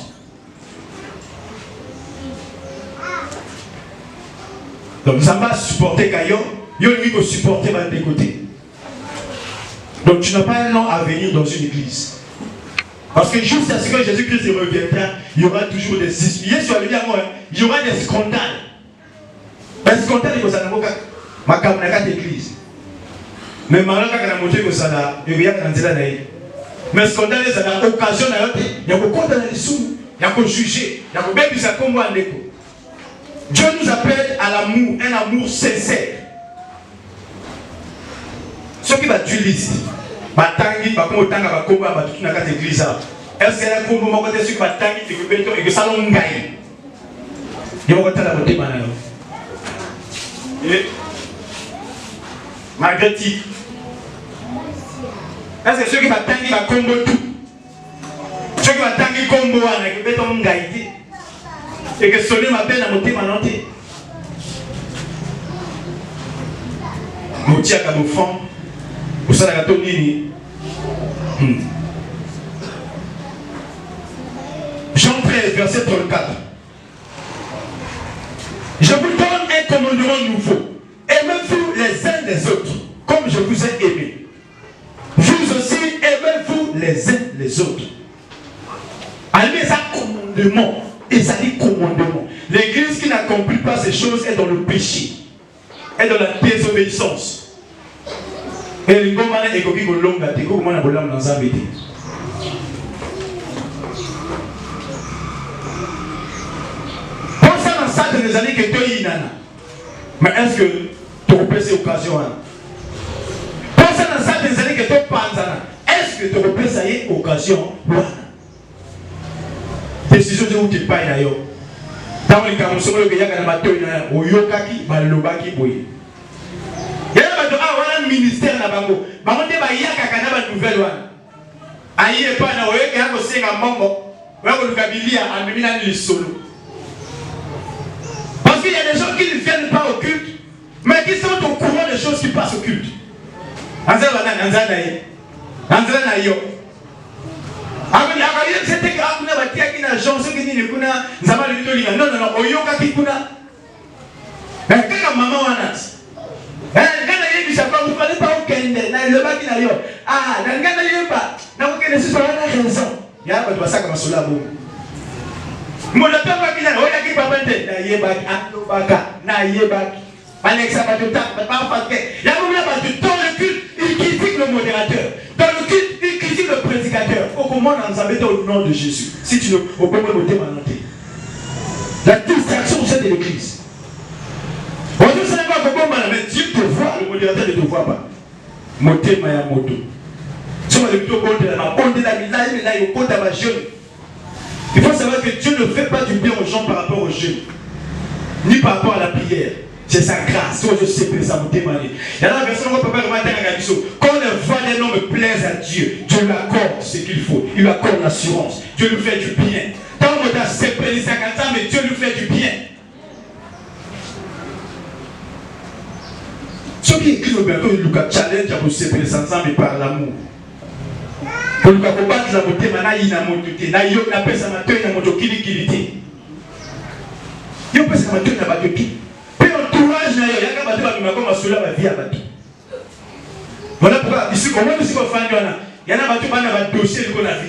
Donc nous allons supporter Kayo, il faut supporter de côté. Donc tu n'as pas un an à venir dans une église. Parce que jusqu'à ce que Jésus-Christ reviendra, il y aura toujours des disputes. Il y aura des scandales. Les scandales, il y a des églises. Mais maintenant, quand on a monté que ça, il y a des scandales. Mais scandales, ça a occasion il y a beaucoup de sous, il y a beaucoup de juger, il y a beaucoup de ça comme Dieu nous appelle à l'amour, un amour sincère. Ce qui va dualiser. Batangi, bakongo tanga bakongo abatuki na kati église. Est-ce que la kombo moko te sur batangi te beto et que ça longai. Yo ko tala bote bana yo. Et malgré tout. Est-ce que ceux qui batangi bakongo tout. Ceux qui batangi kombo wana que beto ngai te. Et que sonner ma peine à bote manante. Motia ka mo fond. Vous savez la Jean 13, verset 34. Je vous donne un commandement nouveau. Aimez-vous les uns les autres, comme je vous ai aimé. Vous aussi, aimez-vous les uns les autres. Allez, ça commandement. Et ça dit commandement. L'église qui n'accomplit pas ces choses est dans le péché. Est dans la désobéissance. Et les gens qui ont été longs, ils ont été dans un métier. Pour ça, dans ça, des années que tu es nana. Mais est-ce que tu as repris ces occasions? Pour ça, dans ça, des années que tu es panzana. Est-ce que tu as repris ces occasions? Décision de où tu payes d'ailleurs. Dans les cas où tu as eu ministère na bango bango te ba yaka kana ba nouvelle wana aye pa na oye ka ko senga mbongo oya ko lukabilia amemina ni solo parce qu'il y a des gens qui ne viennent pas au culte mais qui sont au courant des choses qui passent au culte anzala na yo ami akali c'était que akuna ba tia kina agence qui ni kuna nzama le tolinga non oyoka ki kuna Mais quand maman a quand il y a vous ne fallait pas au Kende, le bac qui n'a eu. Ah, dans le cas de pas, dans le cas de ce soit la raison. Il y a un peu de ça comme cela. Mon lapin va qu'il a, on a qui va mettre, n'a y bac, n'a y bac. Alexa va te taper, pas en fait. Il y a un dans le culte, il critique le modérateur. Dans le culte, il critique le prédicateur. Comment on en avait au nom de Jésus? Si tu ne peux pas me noter. La distraction c'est de l'église. Mais Dieu te voit, le modérateur ne te voit pas. Moté maya moto. Il faut savoir que Dieu ne fait pas du bien aux gens par rapport aux jeunes, ni par rapport à la prière. C'est sa grâce. Il y a une version où papa quand les voix d'un homme plaisent à Dieu, Dieu lui accorde ce qu'il faut. Il lui accorde l'assurance. Dieu lui fait du bien. Tant qu'on a séparé 50 ans, mais Dieu lui fait du bien. Ce qui est écrit au bientôt, il nous challenge à vous séparer ensemble par l'amour. Pour nous combattre la beauté, il y a mon tuté. Il y a une personne qui a mon tuté. Il y a une personne qui a mon tuté. Entourage, il y a un bateau qui m'a dit ma vie à bateau. Voilà pourquoi, ici, comment nous sommes fans, il y a un bateau qui a un dossier qu'on a vu.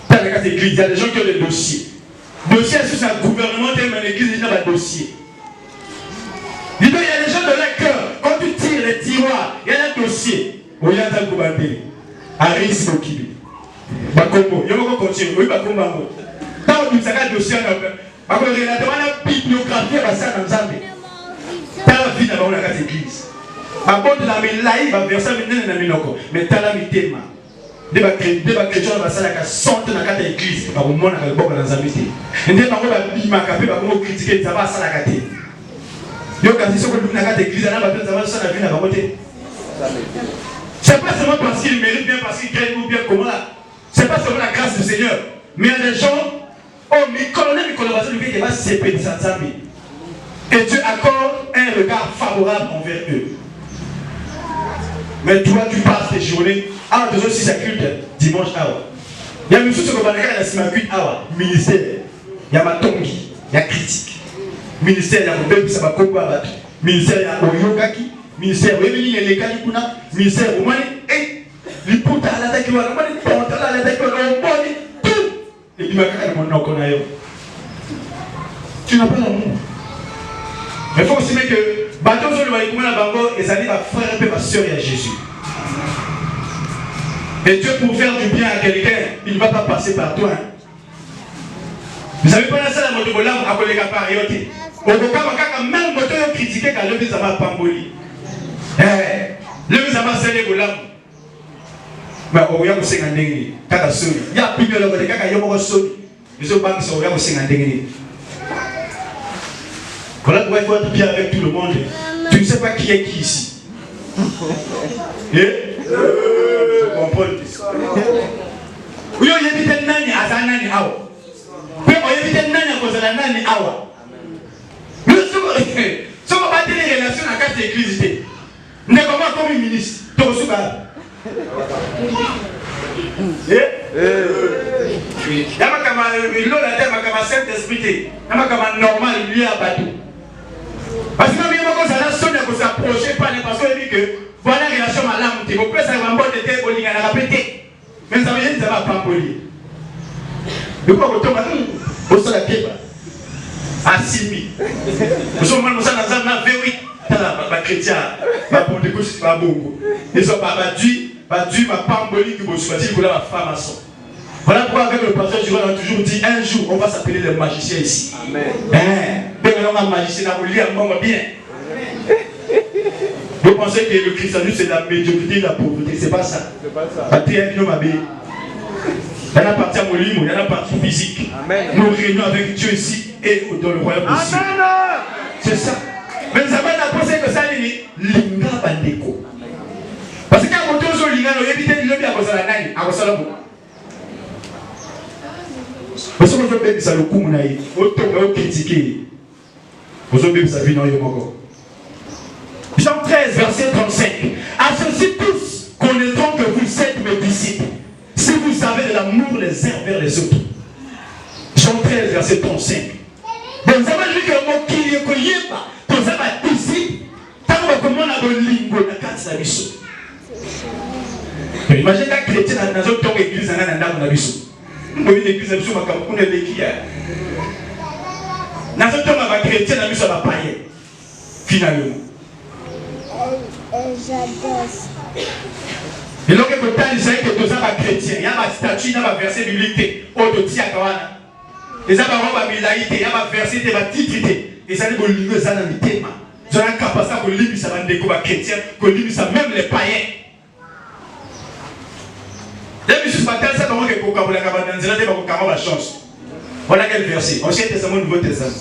Dans les cas d'église, il y a des gens qui ont des dossiers. Dossier, c'est un gouvernement, il y a une église, il y a un dossier. Il y a des gens de leur cœur, quand tu tires les tiroirs, il y a un dossier. Il y a un gouvernement. Aris Mokibi. Bakombo, il y a un continue. Oui, Bakombo. Tant que tu as un dossier, parce que la bibliographie va ça dans Zambie. T'as la vie dans la case église. À bord de la mélaïe, va verser la minoko. Mais t'as la mitema. Des chrétiens va ça la sorte dans la case église. Par au moins dans le bord dans Zambie. Et des parents va bimakapé, va comment critiquer, ça va ça la case. Yo quand ils sont dans la case église, là va ça va ça la vie dans la côté. C'est pas seulement parce qu'il mérite bien, parce qu'il crée ou bien comment là. C'est pas seulement la grâce du Seigneur. Mais il y a des gens. Oh, mais colonel, mais collaboration du qui va se séparer de sa famille. Et Dieu accorde un regard favorable envers eux. Mais toi, tu passes tes journées. Ah, tu aussi sa culte dimanche. Il y a une chose qu'on va dire à la culte. Ministère. Il y a ma tongi. Il y a critique. Ministère, il y a mon bébé, ça va combattre. Ministère, il y a Oyogaki. Ministère, il y a les Kalikuna. Ministère, il y a les putas à la tête. Il y a les putas à la tête. Et puis, tu n'as pas l'amour. Mais il faut aussi mettre que bateau sur le Walikouma la Bango et ça dit à frère et ma soeur et à Jésus. Et Dieu, pour faire du bien à quelqu'un, il ne va pas passer par toi. Vous savez pas ça la moto volant à collègue à Parioté. Au Boka, même moto critiqué quand le ça va pamboli. Le ça va serrer volant. Mais au Yam Sengandengri, Kaka Soli. Il y a plus de l'homme de Kaka Yamoro Soli. Les autres banques sont au Yam Sengandengri. Voilà pourquoi il faut être bien avec tout le monde. Tu ne sais pas qui est qui ici. Je comprends. Oui, on évite un nani à sa nani awa. Puis on évite un nani à cause de la nani awa. Nous sommes pas des relations à quatre églises. Nous sommes comme ministre. Saint-Esprit, normal, il y a bateau. Parce que même quand ça a sonné pour s'approcher, parce qu'il dit que voilà la relation à l'âme, tu peux savoir un bon été, on y a répété. Mais ça veut dire que ça va pas poli. De quoi vous tombez au sol à pied? À 6 000. Nous sommes dans un V8. Les chrétiens, les gauches, pas beaucoup. Ils sont pas battus, ma pamboli qui vous choisir pour la femme à son. Voilà pourquoi avec le pasteur Jérôme on a toujours dit un jour on va s'appeler les magiciens ici. Amen. On a magicien, on lit un moment bien. Vous pensez que le christianisme c'est la médiocrité et la pauvreté, c'est pas ça. Il y en a partie à mon livre, il y en a partie physique. Nous réunions avec Dieu ici et dans le royaume aussi. C'est ça. Mais ça va pensé que ça dit linga bandeko. Parce que quand on dit linga, on évite de le à cause de la nani, à cause de la boue. Parce que vous avez ça le coup, vous avez critiqué. Vous avez ça vie dans le monde. Jean 13, verset 35. À ceci tous connaîtront que vous êtes mes disciples, si vous avez de l'amour les uns vers les autres. Jean 13, verset 35. Vous avez dit que mon qui est pas. comment on a bon lingo na kati na biso. Imagine qu'un chrétien dans une église en Ananda na biso. Une église na biso makambo kuna lekia. Na zo tonga ba chrétien na biso ba païen. Finalement. Et donc que tant Isaïe que tous les chrétiens, il y a ma statue, il y a ma verset biblique, au-dessus à Kawana. Et ça va avoir ma milaïté, il y a ma verset, il y a ma titrité. Et ça dit que l'union ça dans le thème. Ils ont la capacité que l'union ça va découvrir les chrétiens, que l'union ça même les païens. Dès que je suis pas tel ça comment que Coca Cola Cabana, c'est là que Coca Cola chance. Voilà quel verset. Ancien Testament, Nouveau Testament.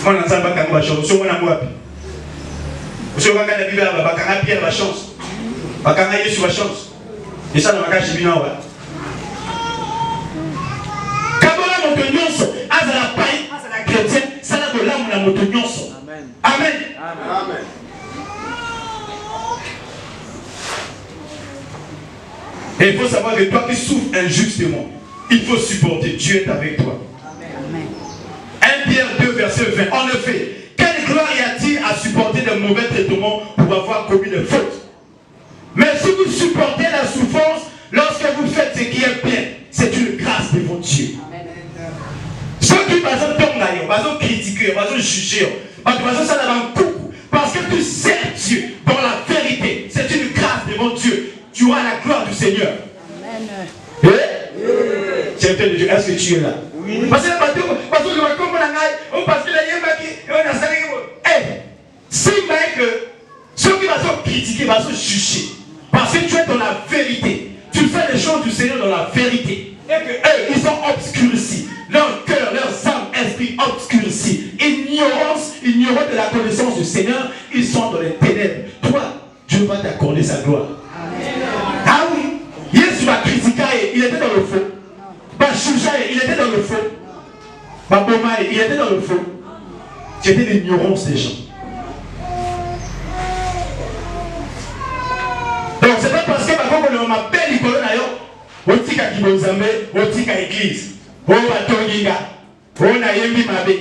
Moi dans ça pas quand va chance, sur mon amour. Monsieur quand la Bible va quand Pierre la chance. Va quand Jésus la chance. Et ça dans la cage bina wa. Kabona moto nyonso, azala païen, azala chrétien, ça la de l'âme na moto nyonso. Amen. Amen. Amen. Et il faut savoir que toi qui souffres injustement, il faut supporter. Dieu est avec toi. Amen. 1 Pierre 2, verset 20. En effet, quelle gloire y a-t-il à supporter de mauvais traitements pour avoir commis des fautes? Mais si vous supportez la souffrance lorsque vous faites ce qui est bien, c'est une grâce devant Dieu. Amen. Ceux qui vont critiquer, vont juger, parce que tu sers Dieu dans la vérité, c'est une grâce devant Dieu. Tu auras la gloire du Seigneur. Amen. C'est de Dieu. Est-ce que tu es là? Oui. Parce que parce que si ceux qui vont critiquer, vont juger, parce que tu es dans la vérité, tu fais les choses du Seigneur dans la vérité, et que eux, ils sont obscurcis, leur cœur, leurs âmes, esprit obscurcis, ignorant de la connaissance du Seigneur, ils sont dans les ténèbres. Toi, Dieu va t'accorder sa gloire. Ah oui, Jésus va critiquer, il était dans le faux. Il était dans le faux. Il était dans le faux. C'était l'ignorance des gens. Donc c'est pas parce que on m'appelle Nicolas on dit qu'il y a l'église, on va tonginga, on a yembi mabe,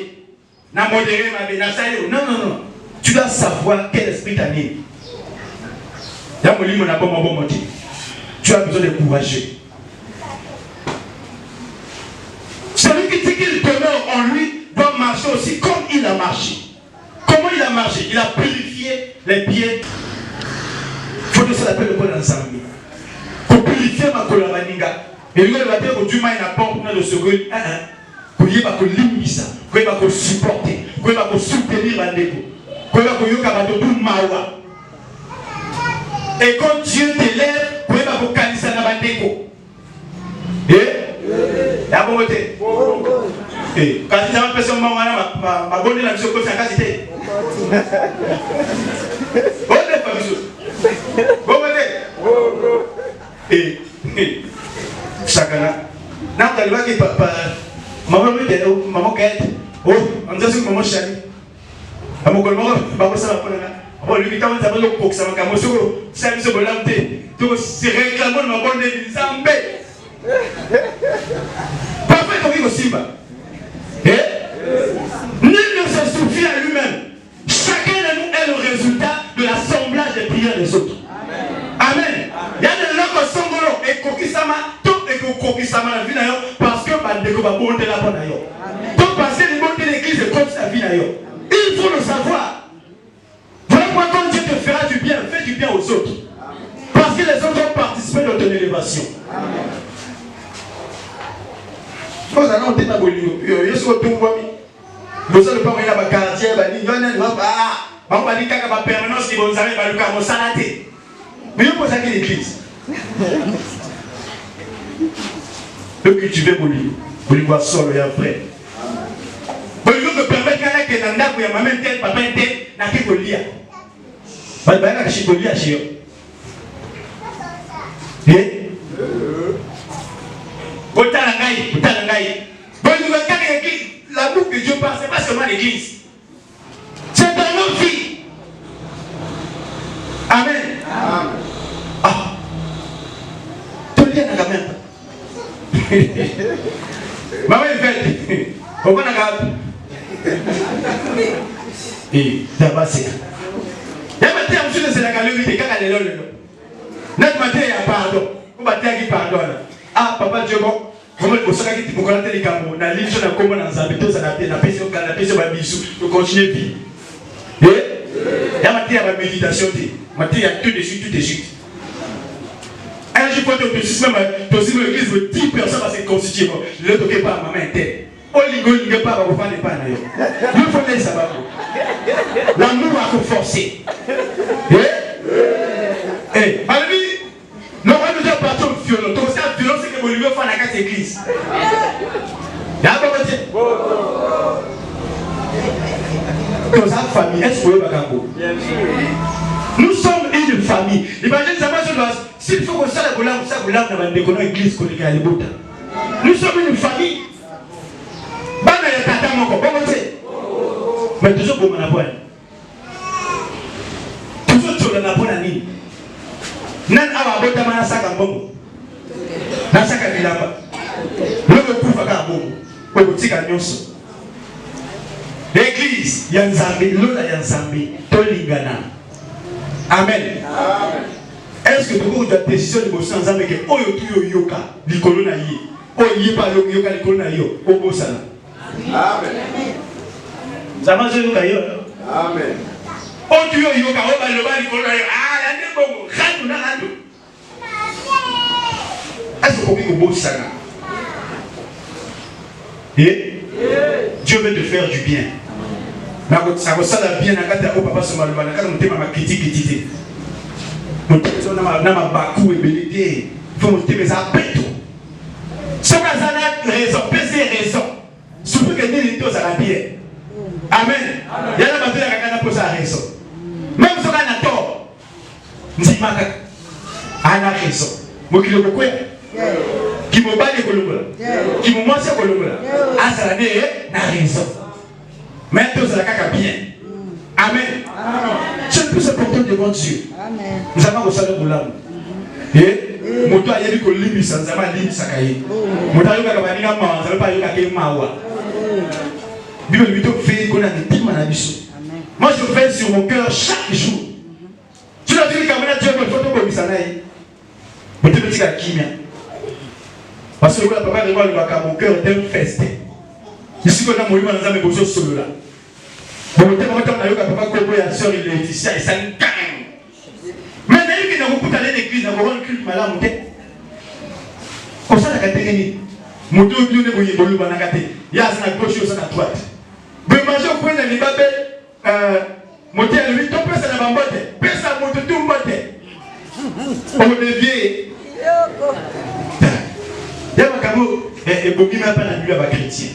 na modéré mabe, na sayo. Non. Tu dois savoir quel esprit t'a mis. Tu as besoin de courager. Celui qui dit qu'il demeure en lui doit marcher aussi comme il a marché. Comment il a marché? Il a purifié les pieds. Il faut que ça l'appelle le bon ensemble. Pour purifier ma colamaninga. Et lui, il va dire que Dieu m'a une pompe de secours. Pour y avoir que limbisa, pour y avoir que supporter, pour y avoir que soutenir la dégo, pour y avoir que yoka tout mawa. Et quand Dieu t'élève, vous pouvez pas vous canaliser dans la déco. La bonne côté. Quand tu as l'impression que ma bonne est la mission comme ça, quand tu es. Bonne pas mission. Bonne côté. Et chacun. Non, tu as le qui maman Kate. Oh, on dit que maman chérie. À mon collement, maman ça va prendre là. Bon, lui, quand on s'appelle le coq, ça va comme ça, ça me semble l'amté. Donc, c'est réclamant ma bonne des zambé. Parfait, comme il aussi, nul ne se suffit à lui-même. Chacun de nous est le résultat de l'assemblage des prières des autres. Amen. Il y a des gens qui sont là et Kokisama, tout et Kokisama la vie d'ailleurs, parce que Bandeko va monter la bonne d'ailleurs. Donc, parce que les monter l'église est comme sa vie d'ailleurs. Il faut le savoir. Moi, quand Dieu te fera du bien, fais du bien aux autres. Parce que les autres vont participer dans ton élévation. Vous allez entendre la bolio. Je suis au tout vous allez pas venir à ma quartier, on va dire qu'il y a ma permanence qui va nous arriver à Lucas, mon salaté. Mais il faut ça qui l'église. Le cultiver pour lui voir seul et après. Bon, il faut me permettre qu'il y ait un âme qui a ma même tête, papa une tête, n'a qu'à lire. Il y a un chico lire chez eux. Et la boue que Dieu parle, ce n'est pas seulement l'église. C'est dans nos vies. Amen. Ah. Tu lis à la même. Maman est faite. On va la garder. Et d'abord c'est ça. Il y a matin, monsieur, c'est la galerie de caca de l'eau. Notre matin, il y a pardon. On va dire qu'il pardonne. Ah, papa Dieu, bon. Comment il faut que tu peux connaître les cameaux? On a l'île sur la commune dans un béton, ça n'a pas été sur le canapé, sur ma bisou. On continue de vivre. Et il y a matin, il y a ma méditation. Matin, il y a tout de suite, tout de suite. Un jour, quand tu as l'église, 10 personnes vont se constituer. Le toqué pas, maman interne. Oh, il n'y a pas, on va faire des pannes. Il faut laisser ça. L'amour va vous forcer. Eh, Malvi, non, on nous a parti au violon. Donc, c'est un violon, c'est que vous lui faire la carte église. Il y a un bon côté. Dans sa famille, est-ce que vous voyez nous sommes une famille. Imaginez ça, s'il faut que ça, nous sommes une famille. Mais toujours pour mon abonnement. Toujours sur le abonnement. Nan awa bota mana saka mbongo. Na saka bilamba. Loko kufa ka mbongo. Ko tika nyonso. L'église ya Nzambe, lola ya Nzambe, tolingana. Amen. Amen. Est-ce que tu as une décision de bosser ensemble que oyo tu yoka likolo na ye. Oyo pa yoka likolo na yo. Obosana. Amen. Zama zo yoka yo. Amen. Oyo tu yoka oba loba likolo na yo. Ah, ya ne bongo. Khatu na khatu. Est-ce que tu peux bosana? Et Dieu veut te faire du bien. Ça ressemble bien à quand papa se malheur, quand on t'aime ma critique. On t'aime ma bakou et belité. Il faut monter mes appétos. Ce qu'on a raison, peser raison. Surtout que nous sommes à la pierre. Amen. Il y a la bataille à la pour sa raison. Même si on a tort, nous sommes à la raison. Moi qui le vois, qui me bat les colombes, qui me mange les colombes, à sa raison. Mais tout ça va bien. Amen. C'est le plus important devant Dieu. Nous avons reçu le boulot. Et mon toit a dit que l'imi sans avoir l'imi sakaye. Mon toit a dit que l'imi sans avoir l'imi mawa. Bible lui dit fait qu'on a des timans à bisou. Moi je fais sur mon cœur chaque jour. Tu l'as dit que Dieu me fait tout comme ça naï. Mais tu me dis qu'à qui mien. Parce que la papa de moi le mon cœur est un festin. Ici, on a mouru dans un besoin solo là. Bon, on a papa Kobo et la sœur Laetitia et ça nous gagne. Mais il y a beaucoup d'aller l'église, on va un culte malade. Comme ça, la catégorie. Mon Dieu, Dieu ne voyait pas le banagaté. Il y a un gauche et un droite. Mais manger au point de l'Ibabé, mon Dieu, lui, ton père, c'est la bambote. Père, ça monte tout le monde. On devient. Il y a un caveau, et Bobi m'a pas la nuit à chrétien.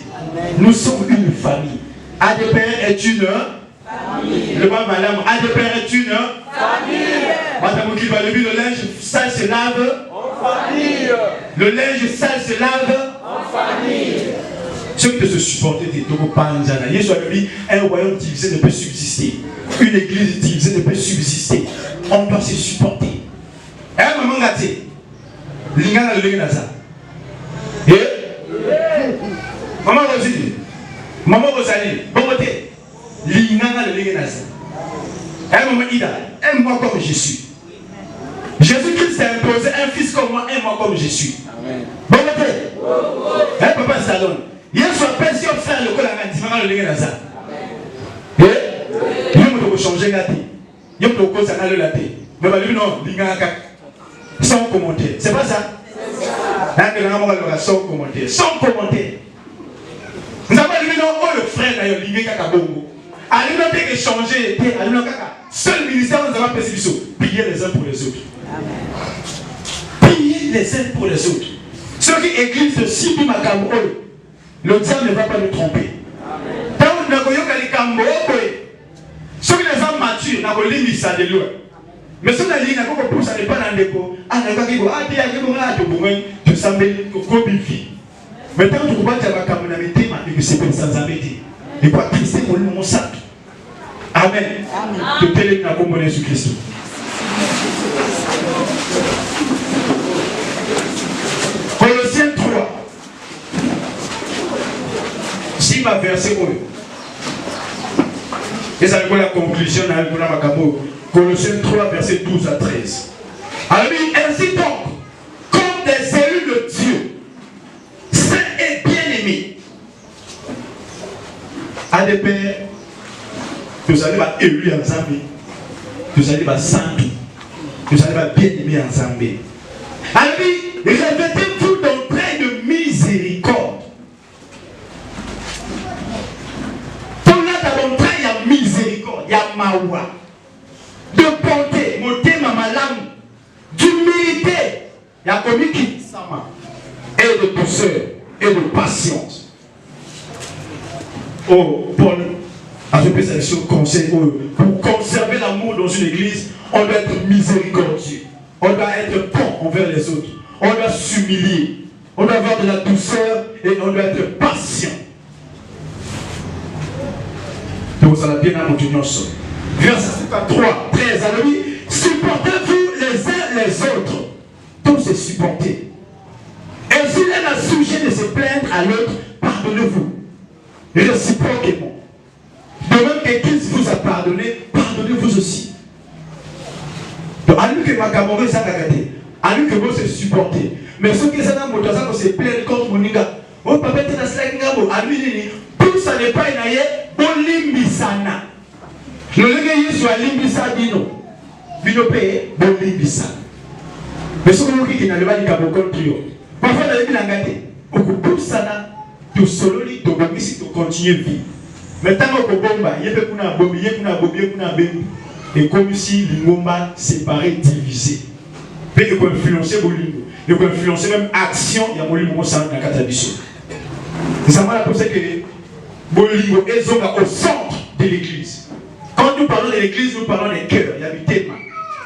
Nous sommes une famille. ADPR est une famille. Le bon madame, ADPR est une famille. Madame qui va lever le linge sale se lave en famille. Le linge sale se lave en famille. Ceux qui se supportent des Togo Panzana. Yesu a dit un royaume divisé ne peut subsister. Une église divisée ne peut subsister. On doit se supporter. Un moment gâté. L'ingana le Nasa. Et maman Rosine, maman Rosalie, bon côté, l'ingana le Nasa. Un moment Ida, aime-moi comme je suis. Jésus-Christ a imposé un fils comme moi, aime-moi comme je suis. Bon côté, un papa Salon. Hier soir, si on fait le col à Mantimana le Nasa. Et il faut changer la tête. Il faut que ça n'aille la tête. Mais non, l'ingana sans commentaire. C'est pas ça? Sans commentaire. Sans commentaire. Nous avons dit non, oh le frère n'a eu l'idée qu'à Bongo. À l'unité échanger, à l'unité seul ministère nous avons passé du saut. Prier les uns pour les autres. Prier les uns pour les autres. Ceux qui église de Sibi Makambo, le diable ne va pas nous tromper. Tant que nous avons les Kambo, ceux qui les ont matures, nous avons limité ça de loin. Mais si on a dit que nous ça n'est pas dans le dépôt, on a dit que nous avons tu sembles comme une fille. Mais tant que tu vois que tu as un c'est pas sans embêter. Et quoi, Christ est mon sac. Amen. Que tel est comme Jésus-Christ. Colossiens 3. Si ma verset 1. Et ça veut la conclusion dans la Makamo. Colossiens 3, verset 12 à 13. Alors, ainsi donc, comme des élus de Dieu, saints et bien-aimés, à des pères, vous allez être élus ensemble, vous allez être saints, vous allez être bien-aimés ensemble. Alors, revêtez-vous d'un trait de miséricorde. Pour là, dans le trait, il y a miséricorde, il y a mawa. De bonté, motema malamu, d'humilité, il y a commis qui et de douceur et de patience. Oh, Paul a fait ce conseil pour conserver l'amour dans une église, on doit être miséricordieux, on doit être bon envers les autres, on doit s'humilier, on doit avoir de la douceur et on doit être patient. Donc ça va bien à mon union. Verset 3, 13, alors oui, supportez-vous les uns les autres. Tous se supporter. Et s'il est un sujet de se plaindre à l'autre, pardonnez-vous. Réciproquement. De même que Christ vous a pardonné, pardonnez-vous aussi. Donc, à lui que ma camarade s'est regardé, à lui que vous se supportez. Mais ceux qui sont dans mon temps, se plaignent contre mon gars. Oh, papa, tu as slack, à lui, tout ça n'est pas une aïe, bon limbisana. Le gars Yesu alimbisa bino bino pe bon limbisa mais ce que qui n'a pas dit qu'à beaucoup de trio parfois dans les bilangate au coup sana to sololi to bamisi to continuer vie mais tant que bomba yebe kuna bombi yebe kuna bembi et comme si l'ingomba séparé divisé mais il peut influencer bolingo il peut influencer même action il y a bolingo sans na katabiso ça m'a pensé que bolingo est au centre de l'église. Quand nous parlons de l'église, nous parlons des cœurs. Il y a du thème.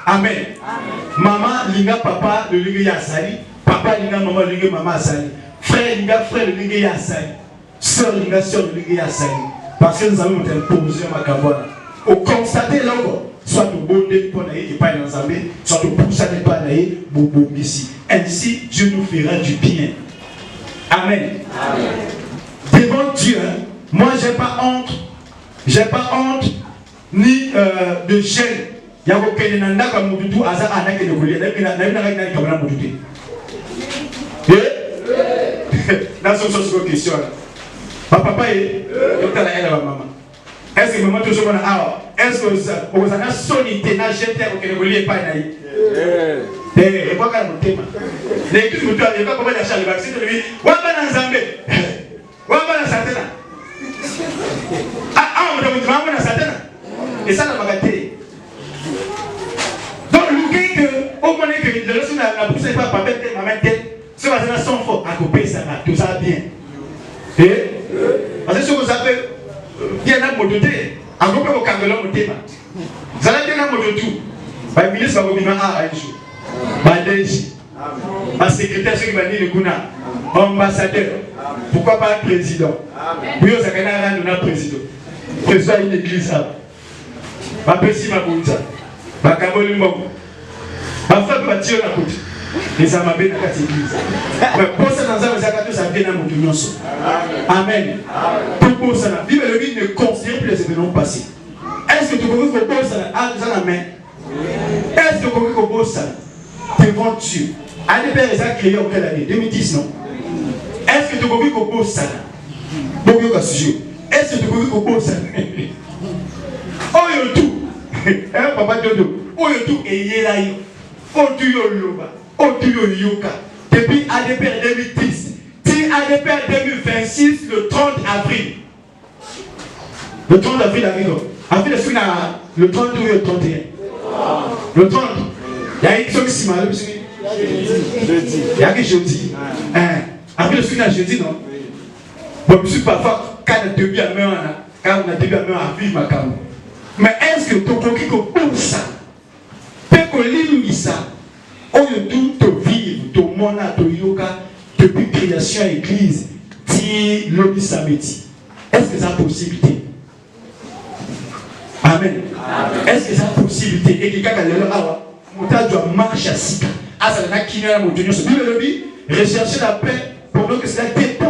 Amen. Amen. Maman, linga, papa, le linga yasali. Papa, linga, maman, le linga, maman yasali. Frère, linga, frère, le linga yasali. Sœur, linga, sœur, le linga yasali. Parce que nous avons imposé ma cabane. Au constater là, soit au bon dé pour n'aller pas dans la soit au pouce à ne pas aller, bobo ici. Ainsi, Dieu nous fera du bien. Amen. Amen. Devant Dieu, moi, j'ai pas honte. J'ai pas honte. Ni de gêne. Il y a aucun nanda comme Moudou, Aza, Anak et le Goulier. N'a pas comme la Moudou. Dans ce question. Papa est. Maman. Est-ce que maman toujours est-ce que vous avez sonité, n'a jeté au Goulier pas naïf? Et quoi qu'à mon thème? L'église vous doit pas comment acheter le vaccin de lui. Wabana Zambé. Wabana Satana. On me demande Wabana Satana. Et ça, la bagatelle. Donc, l'ouïe que, au moment que le reste de la bouche n'est pas papa, maman, ce que ça sont fort, à couper ça, tout ça bien. Et, parce que ce que vous avez, bien à modoter, à couper au candelon, au thème. Ça l'a bien à modotou. Le ministre va vous dire, un jour. Badège. Ma secrétaire, ce qui m'a dit le Gouna. Ambassadeur. Pourquoi pas le président? Oui, ça canard un président. Président d'une église. Ma petite ma bonne. Ma camole mou. Ma femme va tirer la côte. Les amabés dans cette église. Mais pour ça, dans un zakato, ça vient à mon union. Amen. Pour ça, la Bible ne considère plus les événements passés. Est-ce que tu comprends que pour ça, la main? Est-ce que tu comprends que pour ça, devant Dieu? Allez, Père, les a créés en quelle année? 2010, non? Est-ce que tu comprends que pour ça? Est-ce que tu comprends que pour ça? Oh, yo tout. Hein, papa Dodo. Oh, yo tout. Et yé là, oh, tu yo loba. Oh, tu yo yoka. Depuis ADPR 2010. Ti ADPR 2026, le 30 avril. Le 30 avril arrive. Avril, est-ce qu'il y a le 30 ou le 31? Le 30. Il y a une chose qui s'y mal. Jeudi. Il y a que jeudi. Avril, est-ce qu'il y a jeudi, non? Bon, je suis parfois, quand on a début à main, quand on a début à main à vivre ma caméra. Mais est-ce que tu as pour ça? Tu ça? On est tout te vivre, te mona, te yoga, depuis création à l'église, ti l'homme samedi. Est-ce que ça a possibilité? Amen. Est-ce que ça a possibilité? Et quelqu'un qui a l'air là, on doit marcher à Sika. Ah, ça n'a qu'une heure à mon Dieu. Rechercher la paix pendant que cela dépend